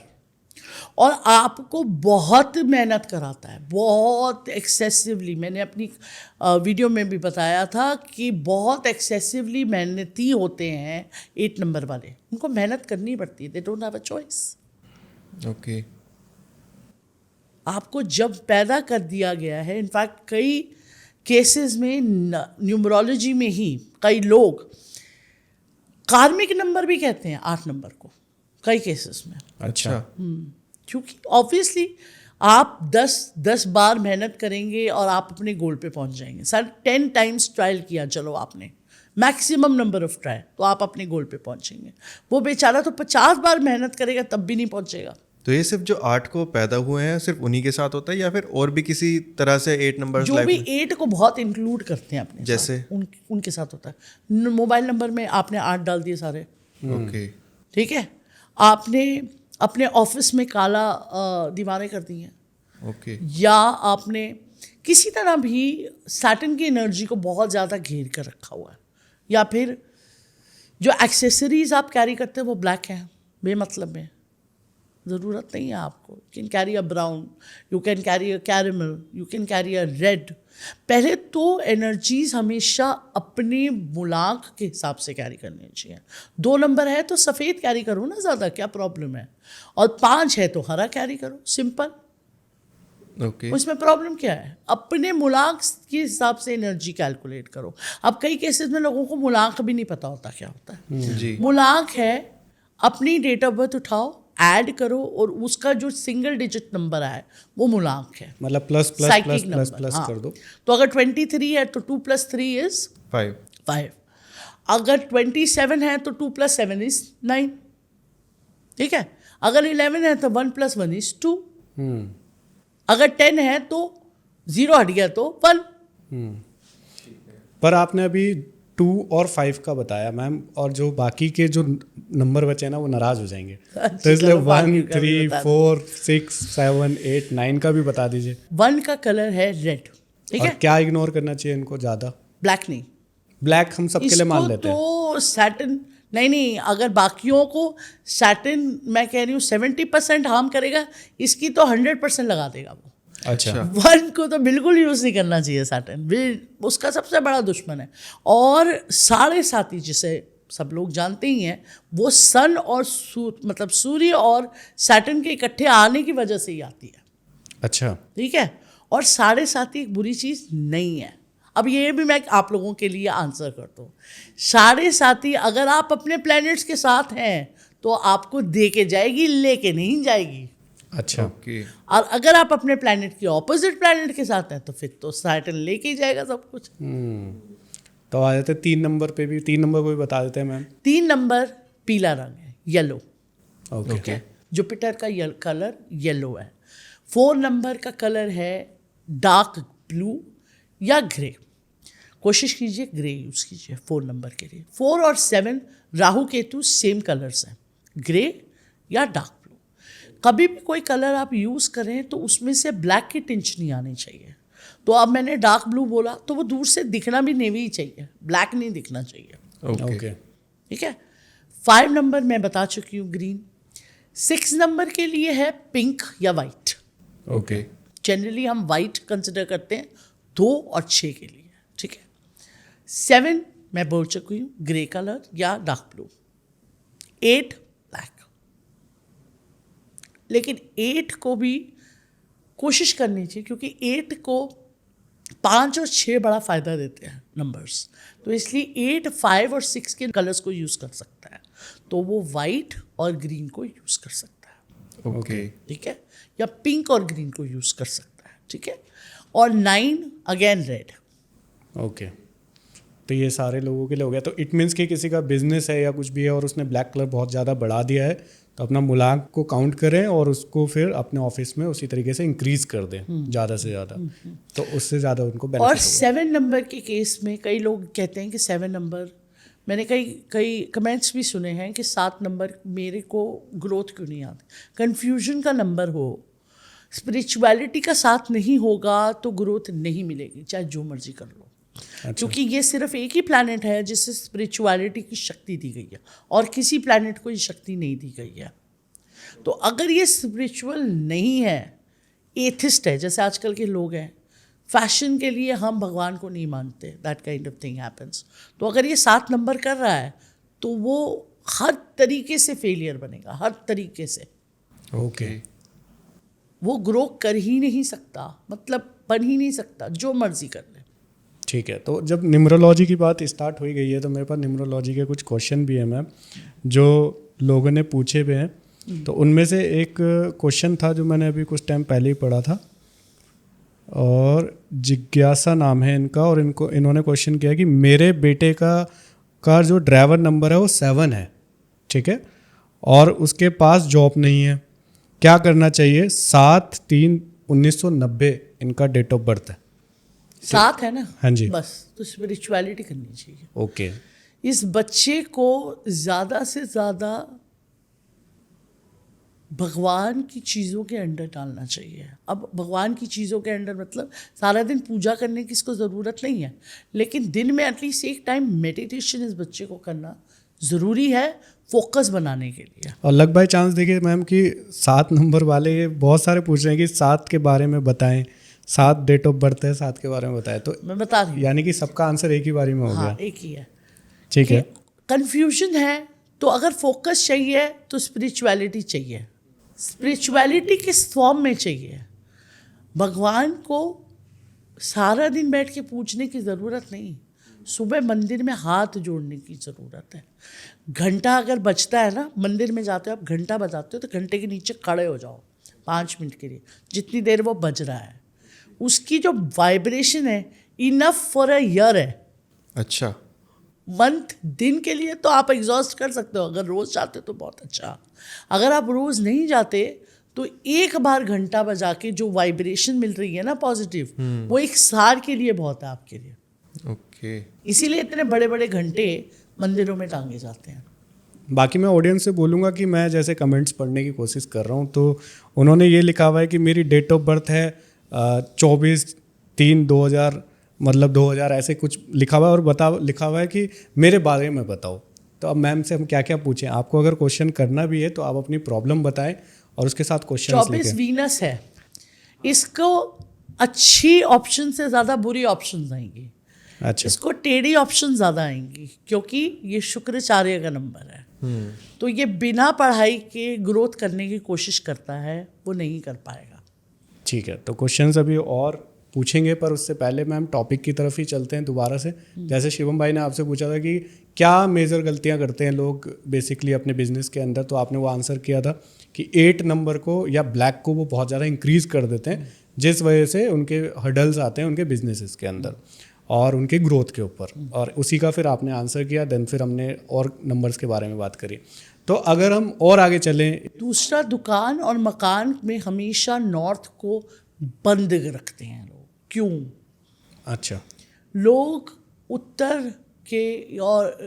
और आपको बहुत मेहनत कराता है, बहुत एक्सेसिवली। मैंने अपनी वीडियो में भी बताया था कि बहुत एक्सेसिवली मेहनती होते हैं 8 नंबर वाले, उनको मेहनत करनी पड़ती है, they don't have a choice. Okay. आपको जब पैदा कर दिया गया है, इनफैक्ट कई केसेस में न्यूमरोलॉजी में ही कई लोग कार्मिक नंबर भी कहते हैं 8 नंबर को, कई केसेस में। अच्छा। क्योंकि ऑब्वियसली आप 10 बार मेहनत करेंगे और आप अपने गोल पे पहुंच जाएंगे। सर 10 टाइम्स ट्रायल किया, चलो आपने मैक्सिमम नंबर ऑफ ट्रायल, तो आप अपने गोल पे पहुंचेंगे। वो बेचारा तो 50 बार मेहनत करेगा तब भी नहीं पहुंचेगा। तो ये सिर्फ जो 8 को पैदा हुए हैं सिर्फ उन्हीं के साथ होता है, या फिर और भी किसी तरह से 8 नंबर्स जो लाइफ भी में? 8 को बहुत इंक्लूड करते हैं अपने जैसे? साथ, उनके साथ होता है। मोबाइल नंबर में आपने 8 डाल दिए सारे, ओके। ठीक है। आपने अपने ऑफिस में काला दीवारें कर दी हैं, ओके। या आपने किसी तरह भी सैटर्न की एनर्जी को बहुत ज़्यादा घेर कर रखा हुआ है, या फिर जो एक्सेसरीज आप कैरी करते हैं वो ब्लैक हैं बेमतलब में, ज़रूरत नहीं है आपको। You can carry a brown, you can carry a caramel, you can carry a red. पहले तो एनर्जीज हमेशा अपने मुलाक के हिसाब से कैरी करनी चाहिए। 2 नंबर है तो सफ़ेद कैरी करो ना ज़्यादा, क्या प्रॉब्लम है? और 5 है तो हरा कैरी करो, सिंपल। ओके। उसमें प्रॉब्लम क्या है? अपने मुलाक के हिसाब से एनर्जी कैलकुलेट करो। अब कई केसेस में लोगों को मुलाक भी नहीं पता होता क्या होता है। जी। मुलाक है अपनी डेट ऑफ बर्थ उठाओ, ऐड करो, और उसका जो सिंगल डिजिट नंबर आए वो मुलाक है, मतलब plus plus psychic plus plus number. Plus हाँ। कर दो। तो अगर 23 है तो 2 + 3 इज 5। 5। अगर 27 है तो 2 + 7 इज 9, ठीक है। अगर 11 है तो 1 + 1 इज 2। अगर 10 है तो 0 हट गया तो 1। पर आपने अभी 2 और 5 का बताया मैम, और जो बाकी के जो नंबर बचे हैं ना वो नाराज हो जाएंगे, तो इसलिए चलो, बाकी 1 का भी 3 बता 4 6 7 8 9 का भी बता दीजिए। 1 का कलर है रेड, ठीक और है। क्या इग्नोर करना चाहिए इनको ज़्यादा? ब्लैक नहीं। ब्लैक हम सबके लिए मान इसको लेते हैं। तो सैटर्न नहीं, अगर बाकियों को सैटर्न मैं कह रही हूँ 70% हार्म करेगा, इसकी तो 100% लगा देगा वो। अच्छा। 1 को तो बिल्कुल यूज़ नहीं करना चाहिए सैटर्न, उसका सबसे बड़ा दुश्मन है। और 7.5 जिसे सब लोग जानते ही हैं, वो सन और मतलब सूर्य और सैटर्न के इकट्ठे आने की वजह से ही आती है, अच्छा। ठीक है। और 7.5 एक बुरी चीज़ नहीं है। अब ये भी मैं आप लोगों के लिए आंसर करता हूँ। 7.5 अगर आप अपने प्लैनेट्स के साथ हैं तो आपको दे के जाएगी, लेके नहीं जाएगी। अच्छा। ओके। और अगर आप अपने प्लैनेट के ऑपोजिट प्लैनेट के साथ हैं तो फिर तो सैटर्न लेके ही जाएगा सब कुछ। तो आ जाते 3 नंबर पे भी, 3 नंबर को भी बता देते हैं मैम। 3 नंबर पीला रंग है, येलो। ओके। जुपिटर का कलर येलो है। 4 नंबर का कलर है डार्क ब्लू या ग्रे। कोशिश कीजिए ग्रे यूज़ कीजिए 4 नंबर के लिए। 4 और 7 राहु केतु सेम कलर्स हैं, ग्रे या डार्क ब्लू। कभी भी कोई कलर आप यूज़ करें तो उसमें से ब्लैक की टिंच नहीं आनी चाहिए। तो अब मैंने डार्क ब्लू बोला तो वो दूर से दिखना भी नेवी ही चाहिए, ब्लैक नहीं दिखना चाहिए, ओके। ठीक है। 5 नंबर मैं बता चुकी हूँ ग्रीन। 6 नंबर के लिए है पिंक या वाइट। ओके। जनरली हम वाइट कंसिडर करते हैं 2 और 6 के लिए, ठीक है। 7 मैं बोल चुकी हूँ ग्रे कलर या डार्क ब्लू। 8 ब्लैक। लेकिन 8 को भी कोशिश करनी चाहिए, क्योंकि 8 को 5 और 6 बड़ा फ़ायदा देते हैं नंबर्स, तो इसलिए 8 5 और 6 के कलर्स को यूज़ कर सकता है, तो वो वाइट और ग्रीन को यूज़ कर सकता है, ओके। ठीक है, या पिंक और ग्रीन को यूज़ कर सकता है, ठीक है। और 9 अगेन रेड। ओके। तो ये सारे लोगों के लिए हो गया। तो इट मीन्स कि किसी का बिजनेस है या कुछ भी है और उसने ब्लैक कलर बहुत ज़्यादा बढ़ा दिया है, तो अपना मुलाक को काउंट करें और उसको फिर अपने ऑफिस में उसी तरीके से इंक्रीज कर दें ज़्यादा से ज़्यादा, तो उससे ज़्यादा उनको और बेनिफिट 7 नंबर के केस में कई लोग कहते हैं कि 7 नंबर, मैंने कई कमेंट्स भी सुने हैं कि 7 नंबर मेरे को ग्रोथ क्यों नहीं आती। कन्फ्यूजन का नंबर हो, स्पिरिचुअलिटी का साथ नहीं होगा तो ग्रोथ नहीं मिलेगी, चाहे जो मर्जी कर लो। अच्छा। क्योंकि ये सिर्फ एक ही प्लैनेट है जिससे स्पिरिचुअलिटी की शक्ति दी गई है, और किसी प्लैनेट को ये शक्ति नहीं दी गई है। तो अगर ये स्पिरिचुअल नहीं है, एथिस्ट है जैसे आजकल के लोग हैं, फैशन के लिए हम भगवान को नहीं मानते, that kind of thing happens, तो अगर ये 7 नंबर कर रहा है तो वो हर तरीके से फेलियर बनेगा, हर तरीके से। ओके। वो ग्रो कर ही नहीं सकता, मतलब बन ही नहीं सकता, जो मर्जी कर ले। ठीक है। तो जब न्यूमरोलॉजी की बात स्टार्ट हो ही गई है तो मेरे पास न्यूमरोलॉजी के कुछ क्वेश्चन भी हैं मैम, जो लोगों ने पूछे हुए हैं। तो उनमें से एक क्वेश्चन था जो मैंने अभी कुछ टाइम पहले ही पढ़ा था, और जिज्ञासा नाम है इनका, और इन्होंने क्वेश्चन किया कि मेरे बेटे का जो ड्राइवर नंबर है वो 7 है, ठीक है, और उसके पास जॉब नहीं है, क्या करना चाहिए? 7/3/1990 इनका डेट ऑफ बर्थ है। साथ है ना? हाँ जी। बस तो स्पिरिचुअलिटी करनी चाहिए। ओके। इस बच्चे को ज़्यादा से ज़्यादा भगवान की चीज़ों के अंडर डालना चाहिए। अब भगवान की चीज़ों के अंडर मतलब सारा दिन पूजा करने की इसको ज़रूरत नहीं है, लेकिन दिन में एटलीस्ट एक टाइम मेडिटेशन इस बच्चे को करना ज़रूरी है फोकस बनाने के लिए। और लक बाय चांस देखिए मैम कि 7 नंबर वाले ये बहुत सारे पूछ रहे हैं कि 7 के बारे में बताएं, 7 डेट ऑफ बर्थ है, 7 के बारे में बताएं, तो मैं बता रही हूँ। यानी कि सबका आंसर एक ही बारी में हो हाँ, गया। एक ही है। ठीक है। कंफ्यूजन है तो अगर फोकस चाहिए तो स्पिरिचुअलिटी चाहिए। स्पिरिचुअलिटी किस फॉर्म में चाहिए? भगवान को सारा दिन बैठ के पूजने की ज़रूरत नहीं, सुबह मंदिर में हाथ जोड़ने की ज़रूरत है। घंटा अगर बजता है ना, मंदिर में जाते हो आप, घंटा बजाते हो तो घंटे के नीचे खड़े हो जाओ 5 मिनट के लिए, जितनी देर वो बज रहा है। उसकी जो वाइब्रेशन है इनफ फॉर अ ईयर है। अच्छा। मंथ, दिन के लिए तो आप एग्जॉस्ट कर सकते हो, अगर रोज़ जाते हो तो बहुत अच्छा। अगर आप रोज़ नहीं जाते तो एक बार घंटा बजा के जो वाइब्रेशन मिल रही है ना पॉजिटिव, वो एक साल के लिए बहुत है आपके लिए। ओके। इसीलिए इतने बड़े बड़े घंटे मंदिरों में टांगे जाते हैं। बाकी मैं ऑडियंस से बोलूँगा कि मैं जैसे कमेंट्स पढ़ने की कोशिश कर रहा हूँ तो उन्होंने ये लिखा हुआ है कि मेरी डेट ऑफ बर्थ है 24/3/2000, मतलब 2000 ऐसे कुछ लिखा हुआ है, और लिखा हुआ है कि मेरे बारे में बताओ। तो अब मैम से हम क्या क्या पूछें? आपको अगर क्वेश्चन करना भी है तो आप अपनी प्रॉब्लम बताएं और उसके साथ क्वेश्चन 24 वीनस है, इसको अच्छी ऑप्शन से ज़्यादा बुरी ऑप्शन आएंगी। अच्छा। इसको टेढ़ी ऑप्शन ज़्यादा आएंगी क्योंकि ये शुक्राचार्य का नंबर है। तो ये बिना पढ़ाई के ग्रोथ करने की कोशिश करता है, वो नहीं कर पाएगा। ठीक है, तो क्वेश्चंस अभी और पूछेंगे, पर उससे पहले मैम टॉपिक की तरफ ही चलते हैं दोबारा से। जैसे शिवम भाई ने आपसे पूछा था कि क्या मेजर गलतियां करते हैं लोग बेसिकली अपने बिजनेस के अंदर, तो आपने वो आंसर किया था कि 8 नंबर को या ब्लैक को वो बहुत ज़्यादा इंक्रीज कर देते हैं, जिस वजह से उनके हर्डल्स आते हैं उनके बिजनेसेस के अंदर और उनके ग्रोथ के ऊपर, और उसी का फिर आपने आंसर किया। देन फिर हमने और नंबर्स के बारे में बात करी। तो अगर हम और आगे चलें, दूसरा, दुकान और मकान में हमेशा नॉर्थ को बंद रखते हैं लोग। क्यों? अच्छा, लोग उत्तर के और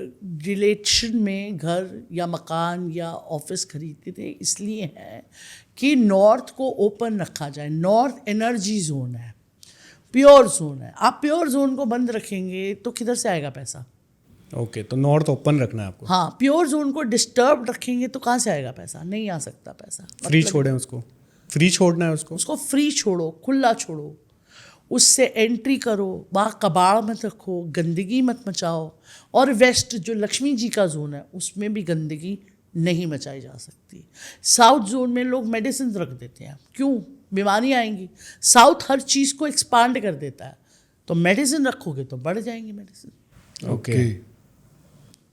रिलेशन में घर या मकान या ऑफिस खरीदते थे इसलिए है कि नॉर्थ को ओपन रखा जाए। नॉर्थ एनर्जी जोन है, प्योर जोन है। आप प्योर जोन को बंद रखेंगे तो किधर से आएगा पैसा? ओके, तो नॉर्थ ओपन रखना है आपको। हाँ, प्योर जोन को डिस्टर्ब रखेंगे तो कहाँ से आएगा पैसा? नहीं आ सकता पैसा। फ्री मतलब छोड़ें उसको, फ्री छोड़ना है उसको। उसको फ्री छोड़ो, खुला छोड़ो, उससे एंट्री करो, वहाँ कबाड़ मत रखो, गंदगी मत मचाओ। और वेस्ट जो लक्ष्मी जी का जोन है उसमें भी गंदगी नहीं मचाई जा सकती। साउथ जोन में लोग मेडिसिन रख देते हैं, क्यों? बीमारी आएंगी। साउथ हर चीज़ को एक्सपांड कर देता है, तो मेडिसिन रखोगे तो बढ़ जाएंगी मेडिसिन। ओके,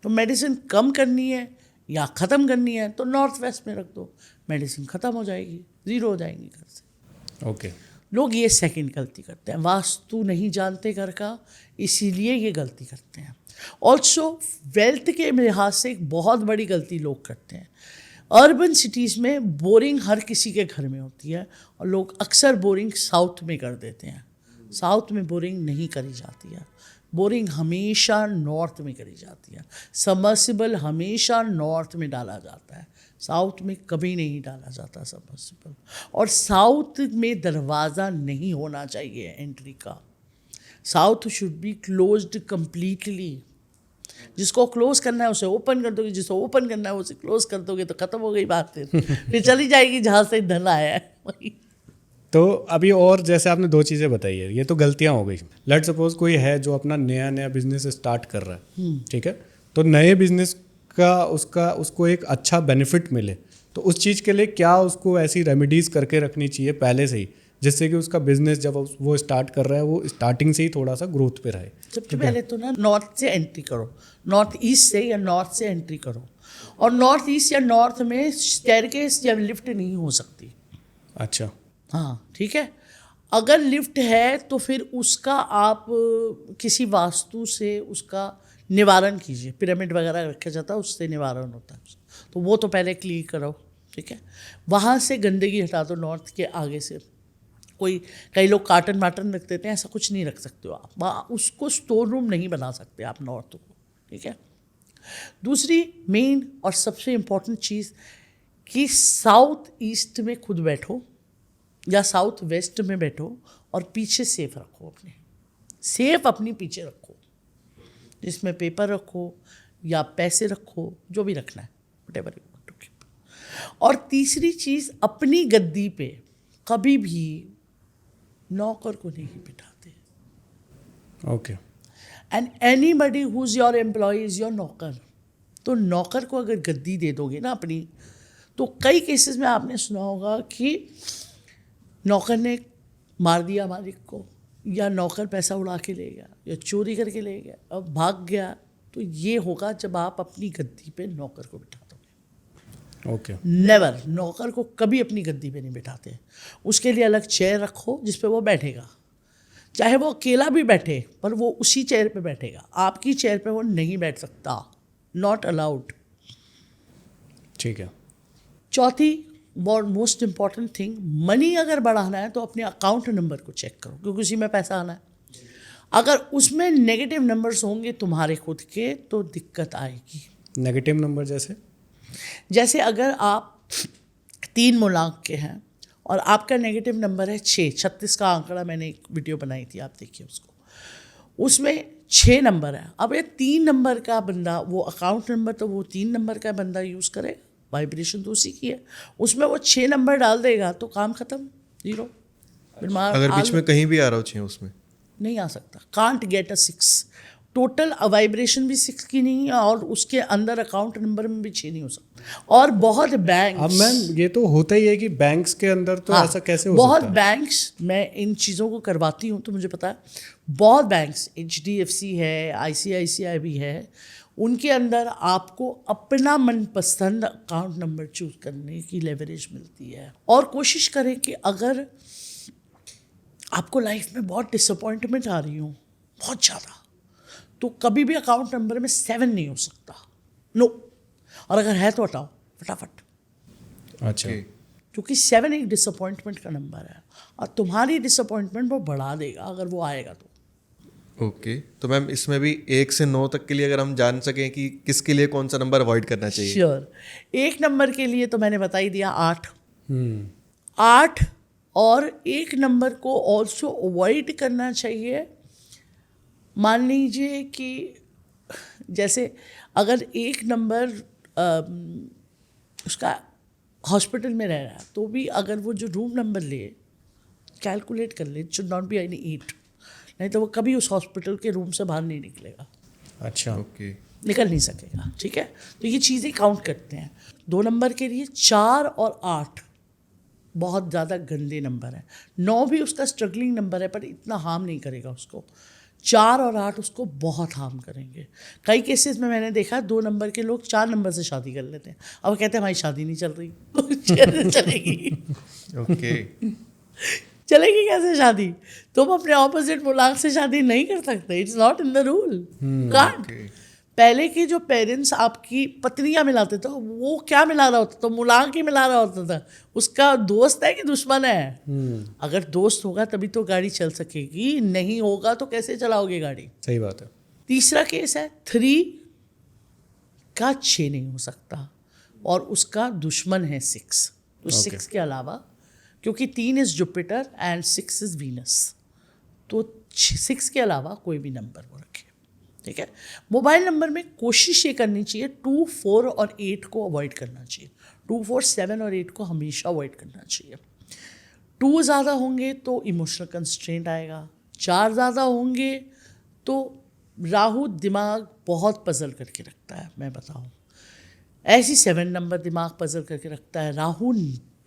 तो मेडिसिन कम करनी है या ख़त्म करनी है तो नॉर्थ वेस्ट में रख दो, मेडिसिन ख़त्म हो जाएगी, ज़ीरो हो जाएंगी घर से। ओके। लोग ये सेकंड गलती करते हैं, वास्तु नहीं जानते घर का, इसीलिए ये गलती करते हैं। ऑल्सो वेल्थ के लिहाज से एक बहुत बड़ी गलती लोग करते हैं। अर्बन सिटीज़ में बोरिंग हर किसी के घर में होती है और लोग अक्सर बोरिंग साउथ में कर देते हैं। साउथ में बोरिंग नहीं करी जाती है, बोरिंग हमेशा नॉर्थ में करी जाती है। सबमर्सिबल हमेशा नॉर्थ में डाला जाता है, साउथ में कभी नहीं डाला जाता सबमर्सिबल। और साउथ में दरवाज़ा नहीं होना चाहिए एंट्री का। South should be closed completely. जिसको क्लोज करना है उसे ओपन कर दोगे, जिसको ओपन करना है उसे क्लोज कर दोगे तो खत्म हो गई बात। फिर चली जाएगी जहाँ से धन आया है वही। तो अभी और जैसे आपने 2 चीज़ें बताई है, ये तो गलतियाँ हो गई। लेट सपोज कोई है जो अपना नया बिजनेस स्टार्ट कर रहा है, ठीक है, तो नए बिजनेस का उसको एक अच्छा बेनिफिट मिले, तो उस चीज़ के लिए क्या उसको ऐसी रेमेडीज़ करके रखनी चाहिए पहले से ही, जिससे कि उसका बिजनेस जब वो स्टार्ट कर रहा है वो स्टार्टिंग से ही थोड़ा सा ग्रोथ पे रहे? सबसे पहले तो ना नॉर्थ से एंट्री करो, नॉर्थ ईस्ट से या नॉर्थ से एंट्री करो। और नॉर्थ ईस्ट या नॉर्थ में स्टेयरकेस या लिफ्ट नहीं हो सकती। अच्छा, हाँ, ठीक है। अगर लिफ्ट है तो फिर उसका आप किसी वास्तु से उसका निवारण कीजिए। पिरामिड वगैरह रखा जाता है, उससे निवारण होता है, तो वो तो पहले क्लियर करो। ठीक है, वहाँ से गंदगी हटा दो। नॉर्थ के आगे से कई लोग कार्टन वाटन रख देते हैं, ऐसा कुछ नहीं रख सकते हो आप वहाँ, उसको स्टोर रूम नहीं बना सकते आप नॉर्थ को, ठीक है। दूसरी मेन और सबसे इम्पोर्टेंट चीज़ कि साउथ ईस्ट में खुद बैठो या साउथ वेस्ट में बैठो और पीछे सेफ रखो, अपने सेफ अपनी पीछे रखो, जिसमें पेपर रखो या पैसे रखो, जो भी रखना है, whatever you want to keep. और तीसरी चीज़, अपनी गद्दी पे कभी भी नौकर को नहीं बिठाते। Okay. And anybody who is your employ is your नौकर। तो नौकर को अगर गद्दी दे दोगे ना अपनी, तो कई केसेस में आपने सुना होगा कि नौकर ने मार दिया मालिक को, या नौकर पैसा उड़ा के ले गया या चोरी करके ले गया और भाग गया। तो ये होगा जब आप अपनी गद्दी पे नौकर को बिठा दोगे। ओके। नेवर, नौकर को कभी अपनी गद्दी पे नहीं बिठाते। उसके लिए अलग चेयर रखो जिस पे वो बैठेगा, चाहे वो अकेला भी बैठे पर वो उसी चेयर पे बैठेगा, आपकी चेयर पे वो नहीं बैठ सकता, नॉट अलाउड। ठीक है। चौथी और मोस्ट इम्पॉर्टेंट थिंग, मनी अगर बढ़ाना है तो अपने अकाउंट नंबर को चेक करो, क्योंकि उसी में पैसा आना है। अगर उसमें नेगेटिव नंबर्स होंगे तुम्हारे खुद के तो दिक्कत आएगी। नेगेटिव नंबर जैसे अगर आप 3 मूलांक के हैं और आपका नेगेटिव नंबर है 6, 36 का आंकड़ा मैंने एक वीडियो बनाई थी, आप देखिए उसको, उसमें 6 नंबर है। अब ये 3 नंबर का बंदा, वो अकाउंट नंबर तो वो 3 नंबर का बंदा यूज़ करे, वाइब्रेशन तो उसी की है, उसमें वो 6 नंबर डाल देगा तो काम खत्म, 0। अगर बीच में कहीं भी आ रहा हो 6 उसमें नहीं आ सकता, can't get a 6। Total vibration भी 6 की नहीं है और उसके अंदर अकाउंट नंबर में भी 6 नहीं हो सकता। और बहुत बैंक, अब मैम ये तो होता ही है कि बैंक्स के अंदर तो ऐसा कैसे हो बहुत सकता है? बैंक्स, मैं इन चीज़ों को करवाती हूँ तो मुझे पता है, बहुत बैंक्स, HDFC है, ICICI भी है, उनके अंदर आपको अपना मनपसंद अकाउंट नंबर चूज करने की लेवरेज मिलती है। और कोशिश करें कि अगर आपको लाइफ में बहुत डिसअपॉइंटमेंट आ रही हो, बहुत ज़्यादा, तो कभी भी अकाउंट नंबर में 7 नहीं हो सकता, नो। और अगर है तो हटाओ फटाफट, अच्छा। क्योंकि 7 एक डिसअपॉइंटमेंट का नंबर है और तुम्हारी डिसअपॉइंटमेंट वो बढ़ा देगा अगर वो आएगा तो। ओके तो मैम इसमें भी 1 से 9 तक के लिए अगर हम जान सकें कि किसके लिए कौन सा नंबर अवॉइड करना चाहिए। श्योर। 1 नंबर के लिए तो मैंने बता ही दिया, 8। और 1 नंबर को ऑल्सो अवॉइड करना चाहिए। मान लीजिए कि जैसे अगर 1 नंबर उसका हॉस्पिटल में रह रहा है तो भी अगर वो जो रूम नंबर ले, कैलकुलेट कर ले, शुड नॉट बी एनी 8, नहीं तो वो कभी उस हॉस्पिटल के रूम से बाहर नहीं निकलेगा। अच्छा। ओके निकल नहीं सकेगा, ठीक है। तो ये चीज़ें काउंट करते हैं। 2 नंबर के लिए 4 और 8 बहुत ज़्यादा गंदे नंबर हैं। 9 भी उसका स्ट्रगलिंग नंबर है पर इतना हार्म नहीं करेगा उसको। 4 और 8 उसको बहुत हार्म करेंगे। कई केसेस में मैंने देखा 2 नंबर के लोग 4 नंबर से शादी कर लेते हैं, अब कहते हैं हमारी शादी नहीं चल रही। चलेगी ओके चलेगी कैसे शादी? तुम अपने ऑपोजिट मूलांक से शादी नहीं कर सकते, it's not in the rule, can't. पहले के जो पेरेंट्स आपकी पत्नियां मिलाते थे वो क्या मिला रहा होता था? तो मूलांक ही मिला रहा होता था। उसका दोस्त है कि दुश्मन है? अगर दोस्त होगा तभी तो गाड़ी चल सकेगी, नहीं होगा तो कैसे चलाओगे गाड़ी? सही बात है। तीसरा केस है 3 का 6 नहीं हो सकता और उसका दुश्मन है 6। तो 6 के अलावा, क्योंकि 3 is Jupiter and 6 is Venus, तो 6 के अलावा कोई भी नंबर वो रखे, ठीक है। मोबाइल नंबर में कोशिश ये करनी चाहिए 2, 4 और 8 को अवॉइड करना चाहिए। 2, 4, 7 और 8 को हमेशा अवॉइड करना चाहिए। 2 ज़्यादा होंगे तो इमोशनल कंस्ट्रेंट आएगा, 4 ज़्यादा होंगे तो राहु दिमाग बहुत पजल करके रखता है, मैं बताऊँ। ऐसी 7 नंबर दिमाग पजल करके रखता है। राहु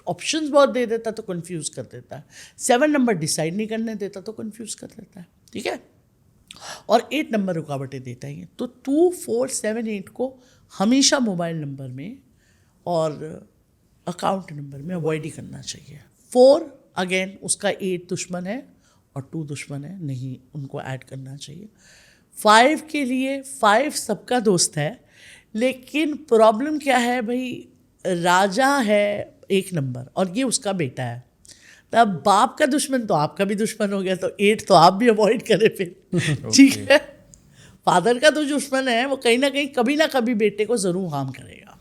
ऑप्शंस बहुत दे देता तो कंफ्यूज कर देता है। 7 नंबर डिसाइड नहीं करने देता तो कंफ्यूज कर देता है, ठीक है। और 8 नंबर रुकावटें देता है। तो 2, 4, 7, 8 को हमेशा मोबाइल नंबर में और अकाउंट नंबर में अवॉइड ही करना चाहिए। 4 अगेन उसका 8 दुश्मन है और 2 दुश्मन है, नहीं उनको ऐड करना चाहिए। 5 के लिए 5 सबका दोस्त है, लेकिन प्रॉब्लम क्या है भाई, राजा है 1 नंबर और ये उसका बेटा है, तब बाप का दुश्मन तो आपका भी दुश्मन हो गया, तो 8 तो आप भी अवॉइड करें फिर। ठीक है, फादर का तो दुश्मन है, वो कहीं ना कहीं कभी ना कभी बेटे को जरूर हार्म करेगा,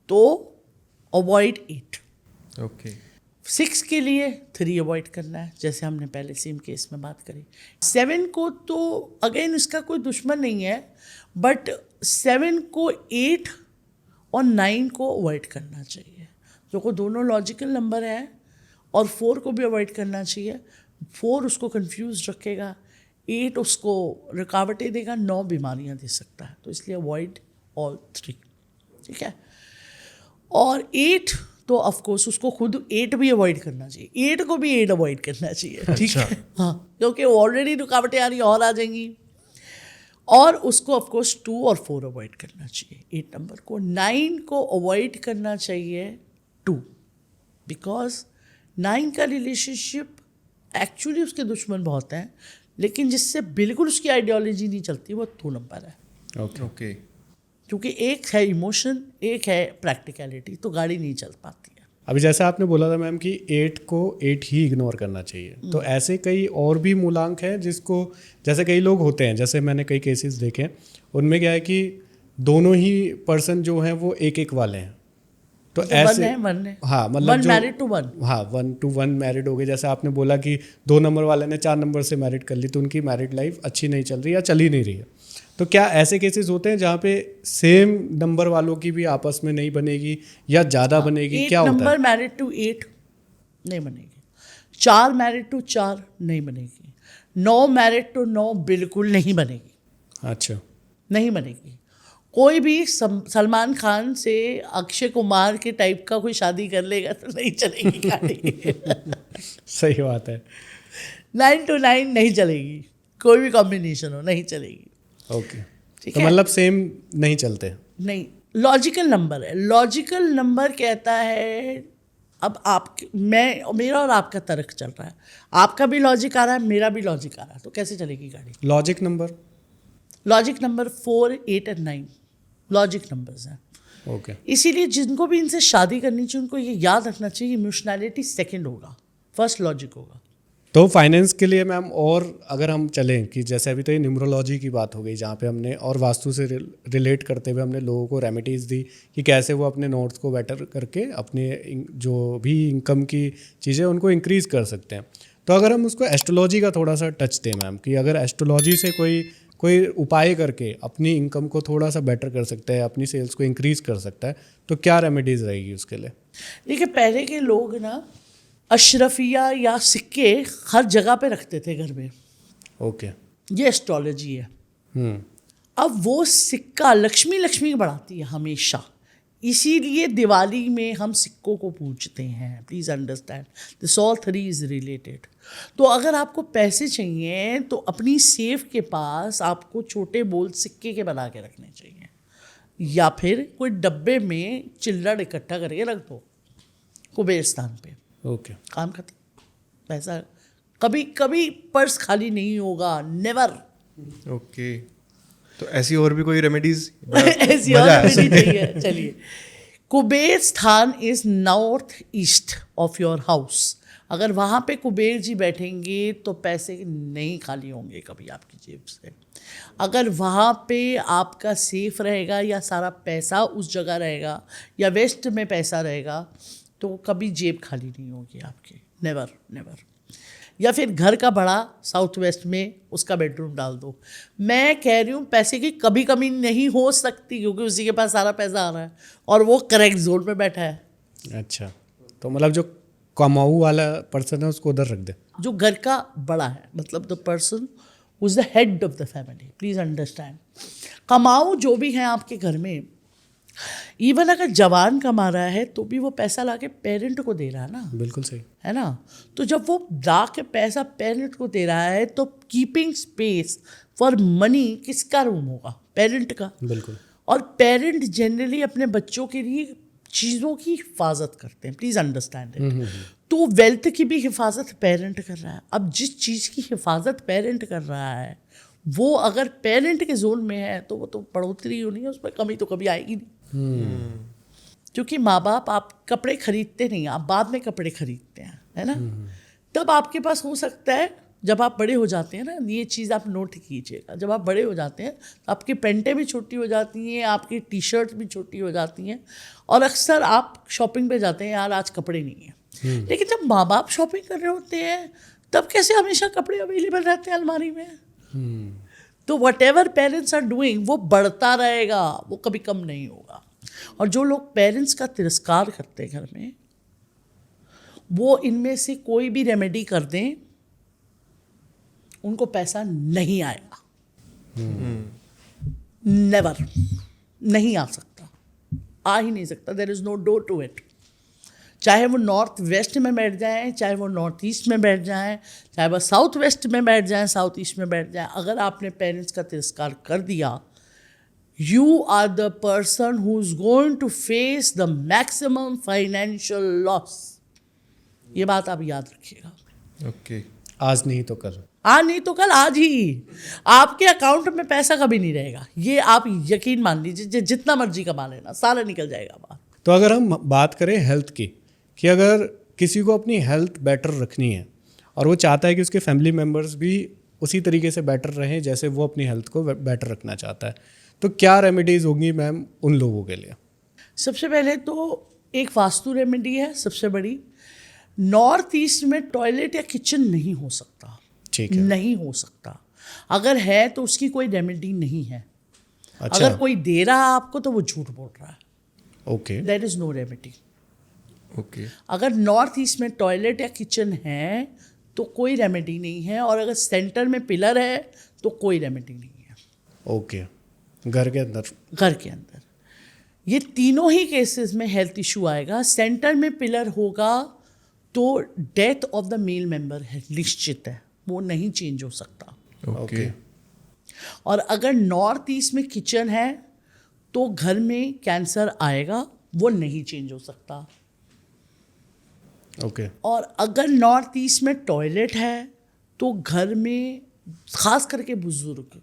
तो अवॉइड 8। ओके 6 के लिए 3 अवॉइड करना है, जैसे हमने पहले सेम केस में बात करी। 7 को तो अगेन इसका कोई दुश्मन नहीं है, बट 7 को 8 और 9 को अवॉइड करना चाहिए, जो को दोनों लॉजिकल नंबर है, और 4 को भी अवॉइड करना चाहिए। 4 उसको कंफ्यूज रखेगा, 8 उसको रुकावटें देगा, 9 बीमारियां दे सकता है, तो इसलिए अवॉइड ऑल 3। ठीक है, और 8 तो ऑफ कोर्स उसको खुद 8 भी अवॉइड करना चाहिए, 8 को भी 8 अवॉइड करना चाहिए। ठीक है, हाँ, क्योंकि ऑलरेडी रुकावटें आ रही और आ जाएंगी। और उसको ऑफ कोर्स 2 और 4 अवॉइड करना चाहिए 8 नंबर को। 9 को अवॉइड करना चाहिए 2, बिकॉज 9 का रिलेशनशिप एक्चुअली उसके दुश्मन बहुत हैं, लेकिन जिससे बिल्कुल उसकी आइडियोलॉजी नहीं चलती वो 2 नंबर है। ओके क्योंकि एक है इमोशन, एक है प्रैक्टिकलिटी, तो गाड़ी नहीं चल पाती है। अभी जैसे आपने बोला था मैम कि 8 को 8 ही इग्नोर करना चाहिए, तो ऐसे कई और भी मूलांक हैं जिसको, जैसे कई लोग होते हैं, जैसे मैंने कई केसेस देखे हैं, उनमें क्या है कि दोनों ही पर्सन जो हैं वो 1-1 वाले हैं, तो ऐसे 1 है हाँ, मतलब 1 मैरिड टू 1, हाँ 1 to 1 मैरिड हो गए। जैसे आपने बोला कि 2 नंबर वाले ने 4 नंबर से मैरिड कर ली, तो उनकी मैरिड लाइफ अच्छी नहीं चल रही या चल ही नहीं रही है। तो क्या ऐसे केसेस होते हैं जहाँ पे सेम नंबर वालों की भी आपस में नहीं बनेगी या ज़्यादा बनेगी, क्या 8 होता नंबर है? मैरिड टू 8 नहीं बनेगी, 4 मैरिड टू 4 नहीं बनेगी, 9 मैरिड टू 9 बिल्कुल नहीं बनेगी, अच्छा, नहीं बनेगी। कोई भी सलमान खान से अक्षय कुमार के टाइप का कोई शादी कर लेगा तो नहीं चलेगी गाड़ी। सही बात है। 9 to 9 नहीं चलेगी, कोई भी कॉम्बिनेशन हो नहीं चलेगी। ओके, ठीक तो है, मतलब सेम नहीं चलते। नहीं, लॉजिकल नंबर है। लॉजिकल नंबर कहता है, अब आप मेरा और आपका तर्क चल रहा है, आपका भी लॉजिक आ रहा है, मेरा भी लॉजिक आ रहा है, तो कैसे चलेगी गाड़ी? लॉजिक नंबर, लॉजिक नंबर 4, 8 और 9 लॉजिक नंबर्स हैं। ओके, इसीलिए जिनको भी इनसे शादी करनी चाहिए उनको ये याद रखना चाहिए, इमोशनैलिटी सेकंड होगा, फर्स्ट लॉजिक होगा। तो फाइनेंस के लिए मैम, और अगर हम चलें कि जैसे अभी तो ये न्यूमरोलॉजी की बात हो गई जहाँ पे हमने, और वास्तु से रिलेट करते हुए हमने लोगों को रेमेडीज़ दी कि कैसे वो अपने नोट्स को बेटर करके अपने जो भी इनकम की चीज़ें उनको इंक्रीज़ कर सकते हैं। तो अगर हम उसको एस्ट्रोलॉजी का थोड़ा सा टच दें मैम, कि अगर एस्ट्रोलॉजी से कोई उपाय करके अपनी इनकम को थोड़ा सा बेटर कर सकता है, अपनी सेल्स को इंक्रीज़ कर सकता है, तो क्या रेमेडीज़ रहेगी उसके लिए? देखिए, पहले के लोग ना अशरफिया या सिक्के हर जगह पे रखते थे घर में, ओके, ये एस्ट्रोलॉजी है। अब वो सिक्का लक्ष्मी बढ़ाती है हमेशा, इसीलिए दिवाली में हम सिक्कों को पूजते हैं। Please understand this, all 3 is related. तो अगर आपको पैसे चाहिए तो अपनी सेफ के पास आपको छोटे बोल सिक्के के बना के रखने चाहिए, या फिर कोई डब्बे में चिल्लड़ इकट्ठा करके रख दो कुबेर स्थान पे, ओके, काम खत्म। पैसा कभी कभी पर्स खाली नहीं होगा, नेवर। ओके, तो ऐसी और भी कोई रेमेडीज? ऐसी और रेमेडी चाहिए? चलिए, कुबेर स्थान is north east of your house. अगर वहाँ पे कुबेर जी बैठेंगे तो पैसे नहीं खाली होंगे कभी आपकी जेब से। अगर वहाँ पे आपका सेफ रहेगा या सारा पैसा उस जगह रहेगा या वेस्ट में पैसा रहेगा तो कभी जेब खाली नहीं होगी आपकी, नेवर नेवर। या फिर घर का बड़ा साउथ वेस्ट में उसका बेडरूम डाल दो। मैं कह रही हूँ पैसे की कभी कमी नहीं हो सकती, क्योंकि उसी के पास सारा पैसा आ रहा है और वो करेक्ट जोन में बैठा है। अच्छा, तो मतलब जो कमाऊ वाला पर्सन है उसको उधर रख दे, जो घर का बड़ा है, मतलब the person who is the head of the family. Please understand, कमाऊ जो भी है आपके घर में, इवन अगर जवान कमा रहा है तो भी वो पैसा ला के पेरेंट को दे रहा है ना। बिल्कुल सही है ना। तो जब वो ला के पैसा पेरेंट को दे रहा है तो कीपिंग स्पेस फॉर मनी किसका रूम होगा? पेरेंट का। बिल्कुल। और पेरेंट जनरली अपने बच्चों के लिए चीज़ों की हिफाजत करते हैं, प्लीज़ अंडरस्टैंड इट। तो वेल्थ की भी हिफाजत पेरेंट कर रहा है। अब जिस चीज़ की हिफाजत पेरेंट कर रहा है वो अगर पेरेंट के जोन में है तो वो तो बढ़ोतरी होनी है, उसमें कमी तो कभी आएगी नहीं। क्योंकि माँ बाप आप कपड़े खरीदते नहीं, आप बाद में कपड़े खरीदते हैं, है ना। तब आपके पास हो सकता है, जब आप बड़े हो जाते हैं ना, ये चीज़ आप नोट कीजिएगा, जब आप बड़े हो जाते हैं तो आपकी पैंटें भी छोटी हो जाती हैं, आपकी टी शर्ट भी छोटी हो जाती हैं, और अक्सर आप शॉपिंग पे जाते हैं, यार आज कपड़े नहीं हैं। लेकिन जब माँ बाप शॉपिंग कर रहे होते हैं तब कैसे हमेशा कपड़े अवेलेबल रहते हैं अलमारी में। तो whatever parents are doing वो बढ़ता रहेगा, वो कभी कम नहीं होगा। और जो लोग पेरेंट्स का तिरस्कार करते हैं घर में, वो इनमें से कोई भी रेमेडी कर दें, उनको पैसा नहीं आएगा। नेवर, नहीं आ सकता, आ ही नहीं सकता। There is no door to it. चाहे वो नॉर्थ वेस्ट में बैठ जाएं, चाहे वो नॉर्थ ईस्ट में बैठ जाएं, चाहे वो साउथ वेस्ट में बैठ जाएं, साउथ ईस्ट में बैठ जाएं, अगर आपने पेरेंट्स का तिरस्कार कर दिया, you are the person who's going to face the maximum financial loss. ये बात आप याद रखिएगा। ओके। आज नहीं तो कल। आज नहीं तो कल, आज ही आपके अकाउंट में पैसा कभी नहीं रहेगा, ये आप यकीन मान लीजिए। जितना मर्जी कमा लेना, सारा निकल जाएगा बाहर। तो अगर हम बात करें हेल्थ की, कि अगर किसी को अपनी हेल्थ बेटर रखनी है और वो चाहता है कि उसके फैमिली मेम्बर्स भी उसी तरीके से बेटर रहें जैसे वो अपनी हेल्थ को बेटर रखना चाहता है, तो क्या रेमेडीज़ होंगी मैम उन लोगों के लिए? सबसे पहले तो एक वास्तु रेमेडी है सबसे बड़ी। नॉर्थ ईस्ट में टॉयलेट या किचन नहीं हो सकता, ठीक है। नहीं हो सकता। अगर है तो उसकी कोई रेमेडी नहीं है। अच्छा। अगर कोई दे रहा है आपको तो वो झूठ बोल रहा है। Okay. There is no remedy. Okay. अगर नॉर्थ ईस्ट में टॉयलेट या किचन है तो कोई रेमेडी नहीं है, और अगर सेंटर में पिलर है तो कोई रेमेडी नहीं है। ओके। घर के अंदर? घर के अंदर ये तीनों ही केसेस में हेल्थ इशू आएगा। सेंटर में पिलर होगा तो death of the male member है, निश्चित है, वो नहीं चेंज हो सकता। ओके। और अगर नॉर्थ ईस्ट में किचन है तो घर में कैंसर आएगा, वो नहीं चेंज हो सकता। ओके। और अगर नॉर्थ ईस्ट में टॉयलेट है तो घर में खास करके बुजुर्ग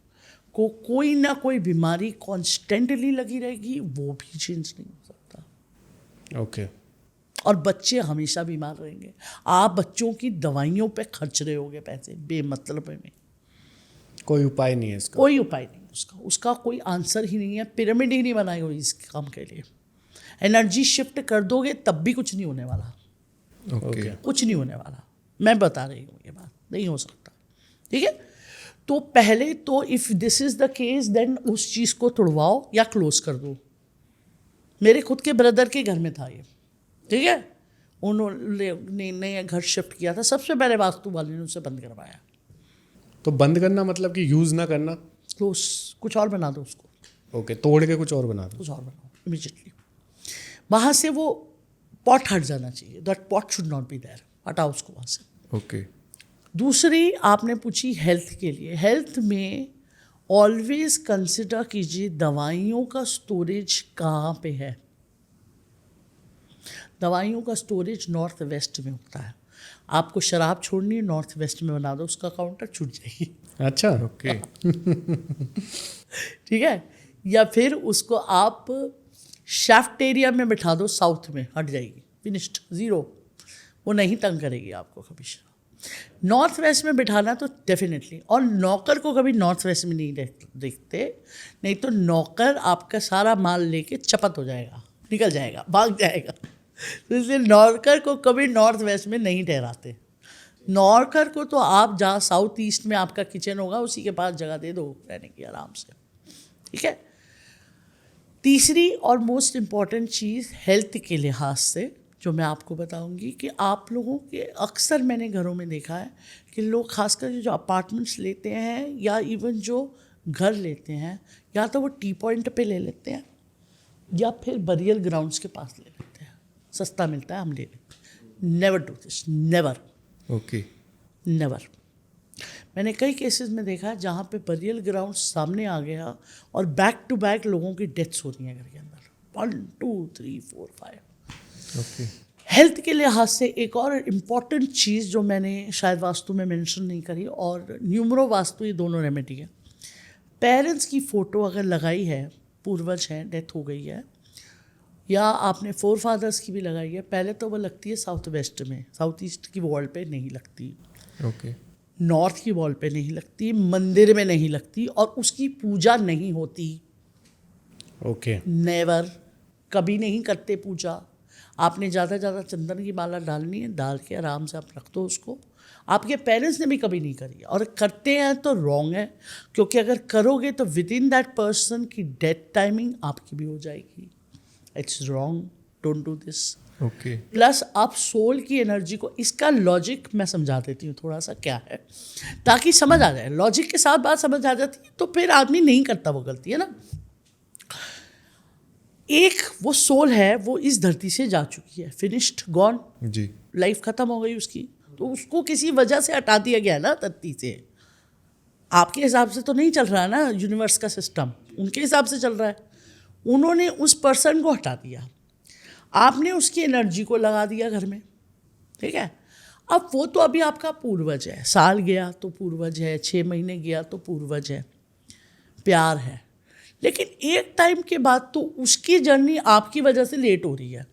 को कोई ना कोई बीमारी कॉन्स्टेंटली लगी रहेगी, वो भी चेंज नहीं हो सकता। ओके। और बच्चे हमेशा बीमार रहेंगे। आप बच्चों की दवाइयों पे खर्च रहे होगे पैसे बेमतलब में। कोई उपाय नहीं है इसका? कोई उपाय नहीं उसका कोई आंसर ही नहीं है। पिरामिड ही नहीं बनाई हुई इस काम के लिए। एनर्जी शिफ्ट कर दोगे तब भी कुछ नहीं होने वाला। ओके। कुछ नहीं होने वाला, मैं बता रही हूँ, ये बात नहीं हो सकता। ठीक है, तो पहले तो if this is the case then उस चीज़ को तोड़वाओ या क्लोज कर दो। मेरे खुद के ब्रदर के घर में था ये, ठीक है, उन्होंने नया घर शिफ्ट किया था, सबसे पहले वास्तु वाले ने उसे बंद करवाया। तो बंद करना मतलब कि यूज़ ना करना? क्लोज, कुछ और बना दो उसको। ओके, तोड़ के कुछ और बना दो। कुछ और बनाओ इमीजिएटली। वहाँ से वो पॉट हट जाना चाहिए, that pot should not be there, हटाओ उसको वहाँ से। ओके। दूसरी आपने पूछी हेल्थ के लिए। हेल्थ में ऑलवेज कंसिडर कीजिए दवाइयों का स्टोरेज कहाँ पे है। दवाइयों का स्टोरेज नॉर्थ वेस्ट में होता है। आपको शराब छोड़नी है, नॉर्थ वेस्ट में बना दो, उसका काउंटर छूट जाएगी। अच्छा। ओके। ठीक है, या फिर उसको आप शाफ्ट एरिया में बिठा दो, साउथ में हट जाएगी, फिनिश्ड, ज़ीरो, वो नहीं तंग करेगी आपको कभी। नॉर्थ वेस्ट में बिठाना तो डेफिनेटली, और नौकर को कभी नॉर्थ वेस्ट में नहीं देखते, नहीं तो नौकर आपका सारा माल लेके चपत हो जाएगा, निकल जाएगा, भाग जाएगा। तो इसलिए नौकर को कभी नॉर्थ वेस्ट में नहीं ठहराते। नौकर को तो आप जहाँ साउथ ईस्ट में आपका किचन होगा उसी के पास जगह दे दो रहने की आराम से। ठीक है, तीसरी और मोस्ट इम्पॉर्टेंट चीज़ हेल्थ के लिहाज से जो मैं आपको बताऊंगी कि आप लोगों के अक्सर मैंने घरों में देखा है कि लोग खासकर जो अपार्टमेंट्स लेते हैं या इवन जो घर लेते हैं, या तो वो टी पॉइंट पे ले लेते हैं या फिर बरियल ग्राउंड्स के पास ले लेते हैं, सस्ता मिलता है हम ले लेते हैं। Never do this, never. Okay. Never. मैंने कई केसेस में देखा है जहाँ पे बरियल ग्राउंड सामने आ गया और बैक टू बैक लोगों की डेथ्स होती हैं घर के अंदर, 1 2 3 4 5। ओके। हेल्थ के लिहाज से एक और इम्पॉर्टेंट चीज़ जो मैंने शायद वास्तु में मेंशन नहीं करी, और न्यूमरो वास्तु, ये दोनों रेमेडी है। पेरेंट्स की फ़ोटो अगर लगाई है, पूर्वज हैं, डेथ हो गई है, या आपने फोर फादर्स की भी लगाई है, पहले तो वो लगती है साउथ वेस्ट में, साउथ ईस्ट की वॉल पे नहीं लगती, ओके नॉर्थ की वॉल पे नहीं लगती, मंदिर में नहीं लगती, और उसकी पूजा नहीं होती। ओके नेवर, कभी नहीं करते पूजा। आपने ज़्यादा ज़्यादा चंदन की माला डालनी है, डाल के आराम से आप रख दो उसको। आपके पेरेंट्स ने भी कभी नहीं करी, और करते हैं तो रॉन्ग है, क्योंकि अगर करोगे तो विद इन दैट पर्सन की डेथ टाइमिंग आपकी भी हो जाएगी। It's wrong, don't do this. Okay plus आप सोल की एनर्जी को, इसका लॉजिक मैं समझा देती हूँ थोड़ा सा क्या है, ताकि समझ आ जाए। लॉजिक के साथ बात समझ आ जाती है तो फिर आदमी नहीं करता वो गलती, है ना। एक वो सोल है, वो इस धरती से जा चुकी है, फिनिश्ड, गॉन, जी लाइफ खत्म हो गई उसकी, तो उसको किसी वजह से हटा दिया गया ना धरती से। आपके हिसाब से तो नहीं चल रहा है ना यूनिवर्स का सिस्टम, उनके हिसाब से चल रहा है। उन्होंने उस पर्सन को हटा दिया, आपने उसकी एनर्जी को लगा दिया घर में, ठीक है। अब वो तो अभी आपका पूर्वज है, साल गया तो पूर्वज है, 6 महीने गया तो पूर्वज है, प्यार है। लेकिन एक टाइम के बाद तो उसकी जर्नी आपकी वजह से लेट हो रही है।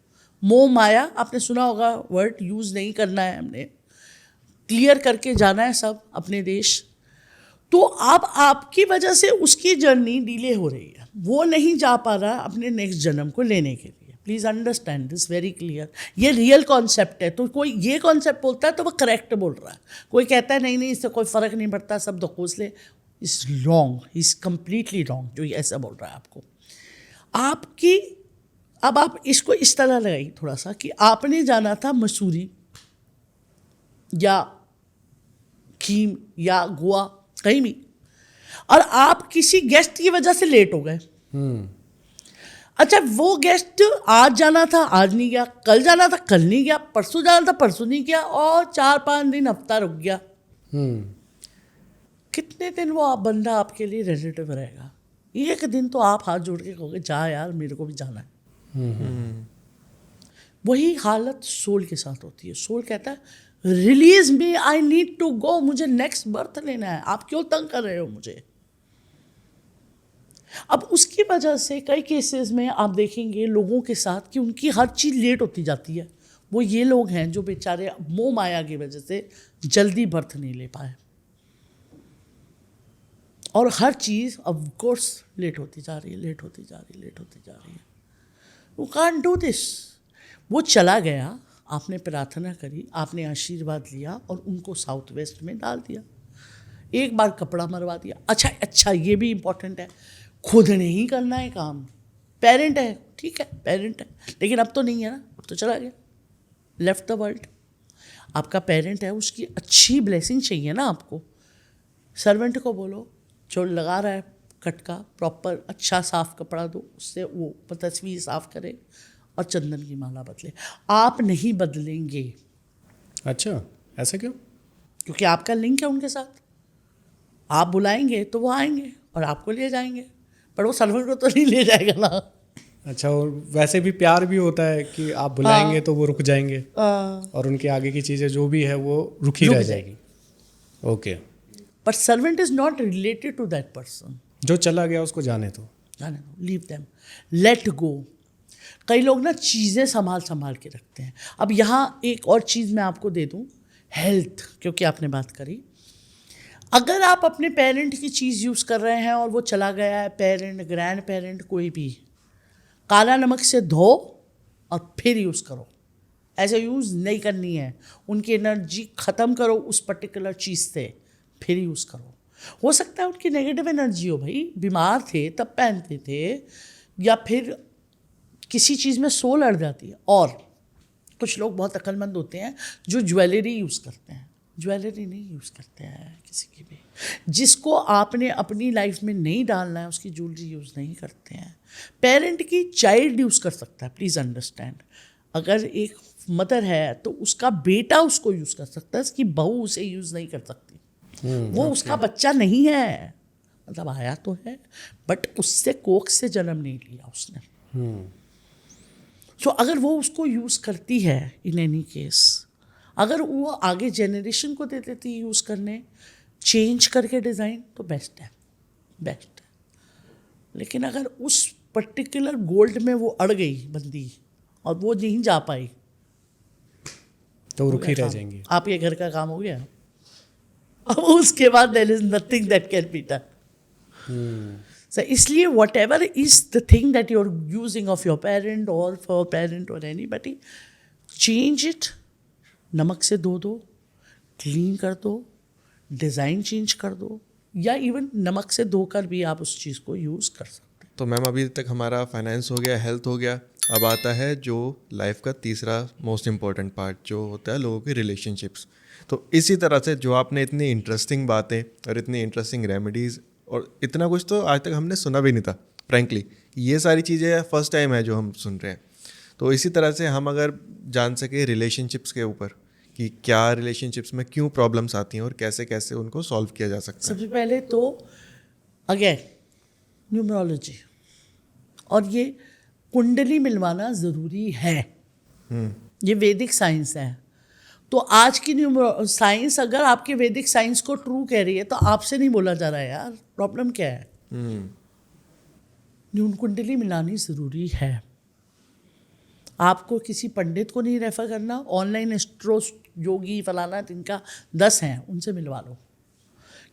मोह माया, आपने सुना होगा वर्ड, यूज़ नहीं करना है, हमने क्लियर करके जाना है सब अपने देश। तो अब आपकी वजह से उसकी जर्नी डिले हो रही है, वो नहीं जा पा रहा अपने नेक्स्ट जन्म को लेने के लिए। Please understand this very clear. ये रियल कॉन्सेप्ट है, तो कोई ये कॉन्सेप्ट बोलता है तो वो करेक्ट बोल रहा है, कोई कहता है नहीं नहीं इससे कोई फ़र्क नहीं पड़ता, सब दकोसले, is wrong, is completely wrong जो ये ऐसा बोल रहा है आपको। आपकी, अब आप इसको इस तरह लगाइए थोड़ा सा कि आपने जाना था मसूरी या खीम या गोवा, कहीं भी, और आप किसी गेस्ट की वजह से लेट हो गए। अच्छा, वो गेस्ट आज जाना था, आज नहीं गया, कल जाना था, कल नहीं गया, परसों जाना था, परसों नहीं गया, और 4-5 दिन, हफ्ता रुक गया। कितने दिन वो आप बंदा आपके लिए रिलेटिव रहेगा? एक दिन तो आप हाथ जोड़ के कहोगे जा यार मेरे को भी जाना है। वही हालत सोल के साथ होती है। सोल कहता है release me, I need to go, मुझे नेक्स्ट बर्थ लेना है, आप क्यों तंग कर रहे हो मुझे। अब उसकी वजह से कई केसेस में आप देखेंगे लोगों के साथ कि उनकी हर चीज़ लेट होती जाती है। वो ये लोग हैं जो बेचारे मोह माया की वजह से जल्दी बर्थ नहीं ले पाए, और हर चीज़ ऑफ कोर्स लेट होती जा रही है, लेट होती जा रही है, लेट होती जा रही है। You can't do this. वो चला गया, आपने प्रार्थना करी, आपने आशीर्वाद लिया और उनको साउथ वेस्ट में डाल दिया, एक बार कपड़ा मरवा दिया। अच्छा ये भी इम्पोर्टेंट है, खुद नहीं करना है काम। पेरेंट है, ठीक है पेरेंट है, लेकिन अब तो नहीं है ना, अब तो चला गया, लेफ्ट द वर्ल्ड। आपका पेरेंट है, उसकी अच्छी ब्लेसिंग चाहिए ना आपको। सर्वेंट को बोलो जो लगा रहा है कटका, प्रॉपर अच्छा साफ कपड़ा दो, उससे वो तस्वीर साफ करे और चंदन की माला बदले। आप नहीं बदलेंगे। अच्छा, ऐसा क्यों? क्योंकि आपका लिंक है उनके साथ। आप बुलाएंगे तो वो आएंगे और आपको ले जाएंगे, पर वो सर्वेंट को तो नहीं ले जाएगा ना। अच्छा, और वैसे भी प्यार भी होता है कि आप बुलाएंगे तो वो रुक जाएंगे, और उनके आगे की चीज़ें जो भी है वो रुकी रह जाएगी। Okay, but servant is not related to that person. जो चला गया उसको जाने दो, जाने दो, लीव देम, लेट गो। कई लोग ना चीज़ें संभाल के रखते हैं। अब यहाँ एक और चीज़ मैं आपको दे दूँ, हेल्थ, क्योंकि आपने बात करी। अगर आप अपने पेरेंट की चीज़ यूज़ कर रहे हैं और वो चला गया है, पेरेंट, ग्रैंड पेरेंट, कोई भी, काला नमक से धो और फिर यूज़ करो। ऐसे यूज़ नहीं करनी है, उनकी एनर्जी ख़त्म करो उस पर्टिकुलर चीज़ से, फिर यूज़ करो। हो सकता है उनकी नेगेटिव एनर्जी हो, भाई बीमार थे तब पहनते थे, या फिर किसी चीज़ में सोल अड़ जाती है। और कुछ लोग बहुत अक्लमंद होते हैं जो ज्वेलरी यूज़ करते हैं। ज्वेलरी नहीं यूज़ करते हैं किसी की भी, जिसको आपने अपनी लाइफ में नहीं डालना है उसकी ज्वेलरी यूज़ नहीं करते हैं। पेरेंट की चाइल्ड यूज़ कर सकता है, प्लीज़ अंडरस्टैंड। अगर एक मदर है तो उसका बेटा उसको यूज़ कर सकता है, उसकी बहू उसे यूज़ नहीं कर सकती। वो उसका बच्चा नहीं है, मतलब आया तो है बट उससे कोख से जन्म नहीं लिया उसने। सो अगर वो उसको यूज़ करती है, इन एनी केस, अगर वो आगे जेनरेशन को दे देती है यूज़ करने, चेंज करके डिज़ाइन, तो बेस्ट है, बेस्ट है। लेकिन अगर उस पर्टिकुलर गोल्ड में वो अड़ गई बंदी और वो नहीं जा पाई, तो रुक ही रह काम। जाएंगी। आपके घर का काम हो गया, अब उसके बाद there is nothing that can be done. So, इसलिए whatever is the thing that you are using of your parent और फॉर पेरेंट और एनीबडी, चेंज इट। नमक से धो दो, क्लीन कर दो, डिज़ाइन चेंज कर दो, या इवन नमक से धोकर भी आप उस चीज़ को यूज़ कर सकते तो मैम अभी तक हमारा फाइनेंस हो गया, हेल्थ हो गया, अब आता है जो लाइफ का तीसरा मोस्ट इम्पॉर्टेंट पार्ट जो होता है लोगों की रिलेशनशिप्स। तो इसी तरह से जो आपने इतनी इंटरेस्टिंग बातें और इतनी इंटरेस्टिंग रेमेडीज़ और इतना कुछ तो आज तक हमने सुना भी नहीं था फ्रैंकली, ये सारी चीज़ें फर्स्ट टाइम है जो हम सुन रहे हैं। तो इसी तरह से हम अगर जान सके रिलेशनशिप्स के ऊपर कि क्या रिलेशनशिप्स में क्यों प्रॉब्लम्स आती हैं और कैसे कैसे उनको सॉल्व किया जा सकता है। सबसे पहले तो अगेन न्यूमरोलॉजी और ये कुंडली मिलवाना ज़रूरी है। ये वैदिक साइंस है, तो आज की साइंस अगर आपके वैदिक साइंस को ट्रू कह रही है तो आपसे नहीं बोला जा रहा है यार, प्रॉब्लम क्या है। कुंडली मिलानी ज़रूरी है। आपको किसी पंडित को नहीं रेफर करना, ऑनलाइन एस्ट्रो योगी फलाना जिनका 10 हैं उनसे मिलवा लो,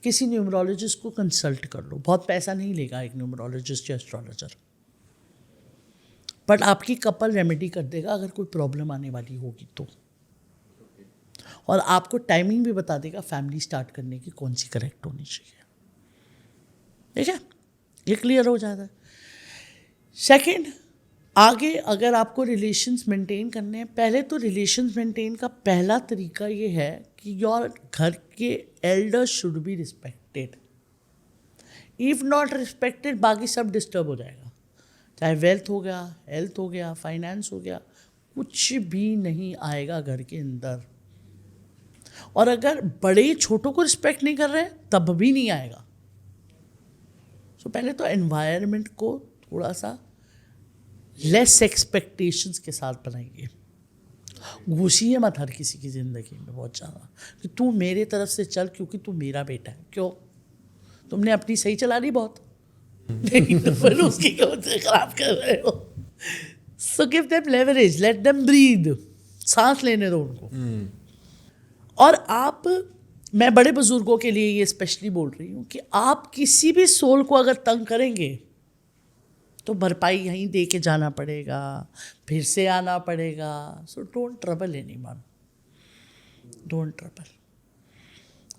किसी न्यूमरोलॉजिस्ट को कंसल्ट कर लो। बहुत पैसा नहीं लेगा एक न्यूमरोलॉजिस्ट या एस्ट्रोलॉजर, बट आपकी कपल रेमेडी कर देगा अगर कोई प्रॉब्लम आने वाली होगी तो, और आपको टाइमिंग भी बता देगा फैमिली स्टार्ट करने की कौन सी करेक्ट होनी चाहिए। ठीक है, ये क्लियर हो जाता है। सेकंड, आगे अगर आपको रिलेशंस मेंटेन करने हैं, पहले तो रिलेशंस मेंटेन का पहला तरीका ये है कि योर घर के elders should be respected. If not respected बाकी सब डिस्टर्ब हो जाएगा, चाहे वेल्थ हो गया, हेल्थ हो गया, फाइनेंस हो गया, कुछ भी नहीं आएगा घर के अंदर। और अगर बड़े छोटों को रिस्पेक्ट नहीं कर रहे तब भी नहीं आएगा। सो पहले तो एनवायरनमेंट को थोड़ा सा लेस एक्सपेक्टेशंस के साथ बनाइए। घुसिए मत हर किसी की ज़िंदगी में बहुत ज़्यादा कि तू मेरे तरफ से चल क्योंकि तू मेरा बेटा है। क्यों, तुमने अपनी सही चला ली बहुत, नहीं तो फिर उसकी क्यों खराब कर रहे हो। So give them leverage, let them breathe, सांस लेने दो उनको। और आप, मैं बड़े बुजुर्गों के लिए ये स्पेशली बोल रही हूँ कि आप किसी भी सोल को अगर तंग करेंगे तो भरपाई यहीं दे के जाना पड़ेगा, फिर से आना पड़ेगा। So don't trouble anyone, don't trouble.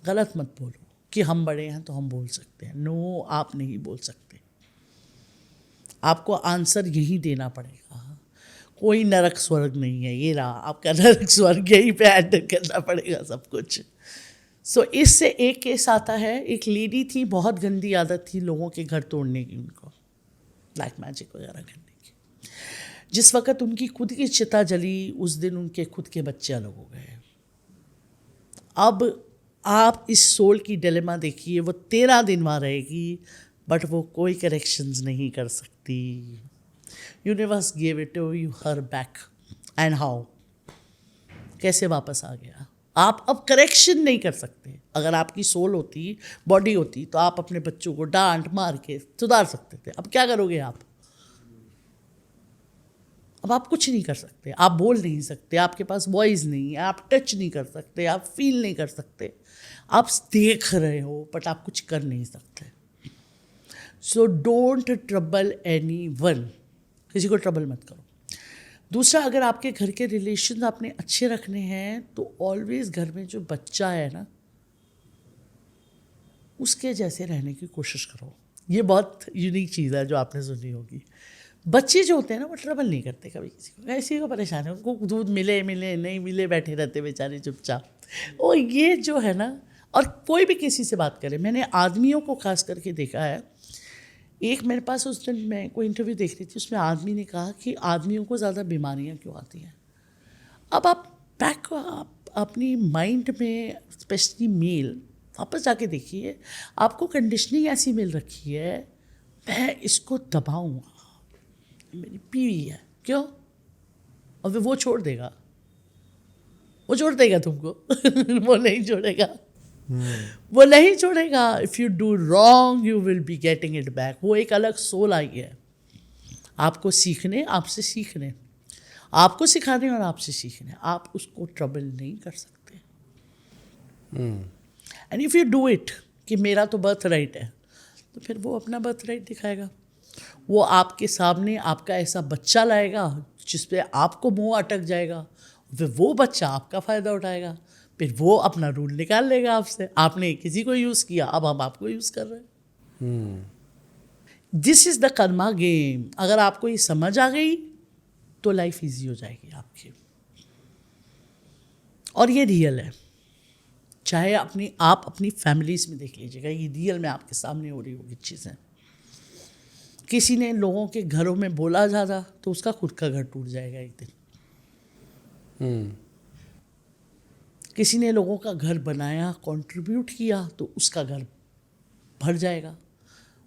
गलत मत बोलो कि हम बड़े हैं तो हम बोल सकते हैं। नो, आप नहीं बोल सकते, आपको आंसर यही देना पड़ेगा। कोई नरक स्वर्ग नहीं है, ये रहा आपका नरक स्वर्ग, यहीं पे हैंडल करना पड़ेगा सब कुछ। सो इससे एक केस आता है, एक लेडी थी, बहुत गंदी आदत थी लोगों के घर तोड़ने की, उनको ब्लैक मैजिक वगैरह करने की। जिस वक्त उनकी खुद की चिता जली उस दिन उनके खुद के बच्चे अलग हो गए। अब आप इस सोल की डिलेमा देखिए, वो 13 दिन वहाँ रहेगी बट वो कोई करेक्शंस नहीं कर सकती। Universe give it to you her back, and how, कैसे वापस आ गया। आप अब करेक्शन नहीं कर सकते। अगर आपकी सोल होती, बॉडी होती, तो आप अपने बच्चों को डांट मार के सुधार सकते थे। अब क्या करोगे आप? अब आप कुछ नहीं कर सकते, आप बोल नहीं सकते, आपके पास वॉइस नहीं है, आप टच नहीं कर सकते, आप फील नहीं कर सकते, आप देख रहे हो बट आप कुछ कर नहीं सकते। सो डोंट ट्रबल एनीवन, किसी को ट्रबल मत करो। दूसरा, अगर आपके घर के रिलेशन आपने अच्छे रखने हैं तो ऑलवेज घर में जो बच्चा है ना, उसके जैसे रहने की कोशिश करो। ये बहुत यूनिक चीज़ है जो आपने सुनी होगी। बच्चे जो होते हैं ना वो ट्रबल नहीं करते कभी किसी को परेशान है, उनको दूध मिले मिले नहीं मिले बैठे रहते बेचारे चुपचाप। और ये जो है ना, और कोई भी किसी से बात करे, मैंने आदमियों को खास करके देखा है। एक मेरे पास उस दिन मैं कोई इंटरव्यू देख रही थी, उसमें आदमी ने कहा कि आदमियों को ज़्यादा बीमारियां क्यों आती हैं। अब आप बैक अपनी माइंड में, स्पेशली मेल, वापस जाके देखिए, आपको कंडीशनिंग ऐसी मिल रखी है, मैं इसको दबाऊंगा, मेरी बीवी है, क्यों, और फिर वो छोड़ देगा, वो छोड़ देगा तुमको वो नहीं छोड़ेगा, वो नहीं छोड़ेगा। If you do wrong you will be getting it back. वो एक अलग सोल आई है, आपको सीखने, आपसे सीखने, आपको सिखाने और आपसे सीखने, आप उसको ट्रबल नहीं कर सकते। And if you do it कि मेरा तो बर्थ राइट है, तो फिर वो अपना बर्थ राइट दिखाएगा। वो आपके सामने आपका ऐसा बच्चा लाएगा जिस पे आपको मुंह अटक जाएगा, फिर वो बच्चा आपका फ़ायदा उठाएगा, फिर वो अपना रूल निकाल लेगा आपसे। आपने किसी को यूज़ किया, अब हम आपको यूज़ कर रहे हैं। This is the Karma game. अगर आपको ये समझ आ गई तो लाइफ इजी हो जाएगी आपकी, और ये रियल है। चाहे आप अपनी फैमिलीज में देख लीजिएगा, ये रियल में आपके सामने हो रही होगी चीज़ें। किसी ने लोगों के घरों में बोला ज़्यादा तो उसका खुद का घर टूट जाएगा एक दिन। किसी ने लोगों का घर बनाया, कंट्रीब्यूट किया, तो उसका घर भर जाएगा।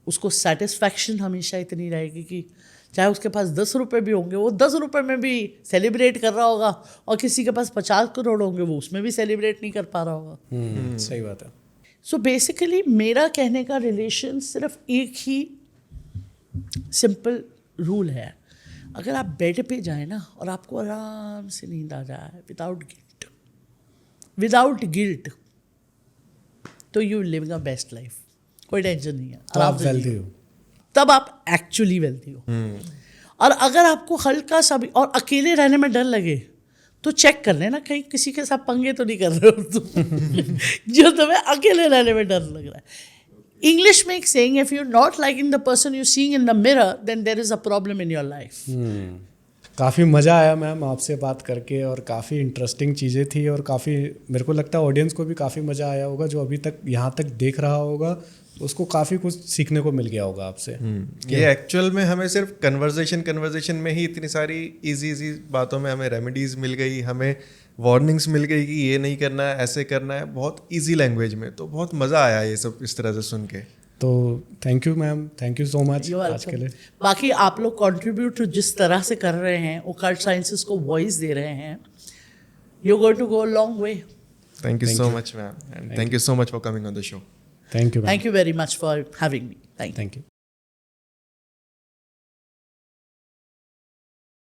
उसको सेटिस्फैक्शन हमेशा इतनी रहेगी कि चाहे उसके पास 10 रुपये भी होंगे, वो 10 रुपये में भी सेलिब्रेट कर रहा होगा, और किसी के पास 50 करोड़ होंगे, वो उसमें भी सेलिब्रेट नहीं कर पा रहा होगा। सही बात है। सो बेसिकली मेरा कहने का रिलेशन सिर्फ एक ही सिंपल रूल है। अगर आप बेड पे जाए ना और आपको आराम से नींद आ जाए विदाउट गिल्ट, तो you living a best life. कोई टेंशन नहीं है, तो आप आराम से वेल्दी जियो। हो। तब आप एक्चुअली वेल्दी हो। और अगर आपको हल्का सा भी और अकेले रहने में डर लगे तो चेक कर लेना कहीं किसी के साथ पंगे तो नहीं कर रहे हो तुम जो तुम्हें अकेले रहने में डर लग रहा है। इंग्लिश में एक saying, if you not liking the person you seeing in the mirror, then there is a problem in your life. काफ़ी मज़ा आया मैम आपसे बात करके, और काफ़ी इंटरेस्टिंग चीज़ें थी, और काफ़ी मेरे को लगता है ऑडियंस को भी काफ़ी मज़ा आया होगा। जो अभी तक यहाँ तक देख रहा होगा उसको काफ़ी कुछ सीखने को मिल गया होगा आपसे। ये एक्चुअल में हमें सिर्फ कन्वर्जेशन में ही इतनी सारी इजी बातों में हमें रेमेडीज मिल गई, हमें वार्निंग्स मिल गई कि ये नहीं करना है, ऐसे करना है, बहुत इजी लैंग्वेज में। तो बहुत मज़ा आया ये सब इस तरह से सुन के। तो thank you ma'am, thank you so much आज के लिए। बाकी आप लोग कंट्रीब्यूट जिस तरह से कर रहे हैं, ओकल्ट साइंसेस को वॉइस दे रहे हैं, you going to go a long way. Thank you so much ma'am, and thank you so much for coming on the show. Thank you Thank you very much for having me. Thank you. Thank you.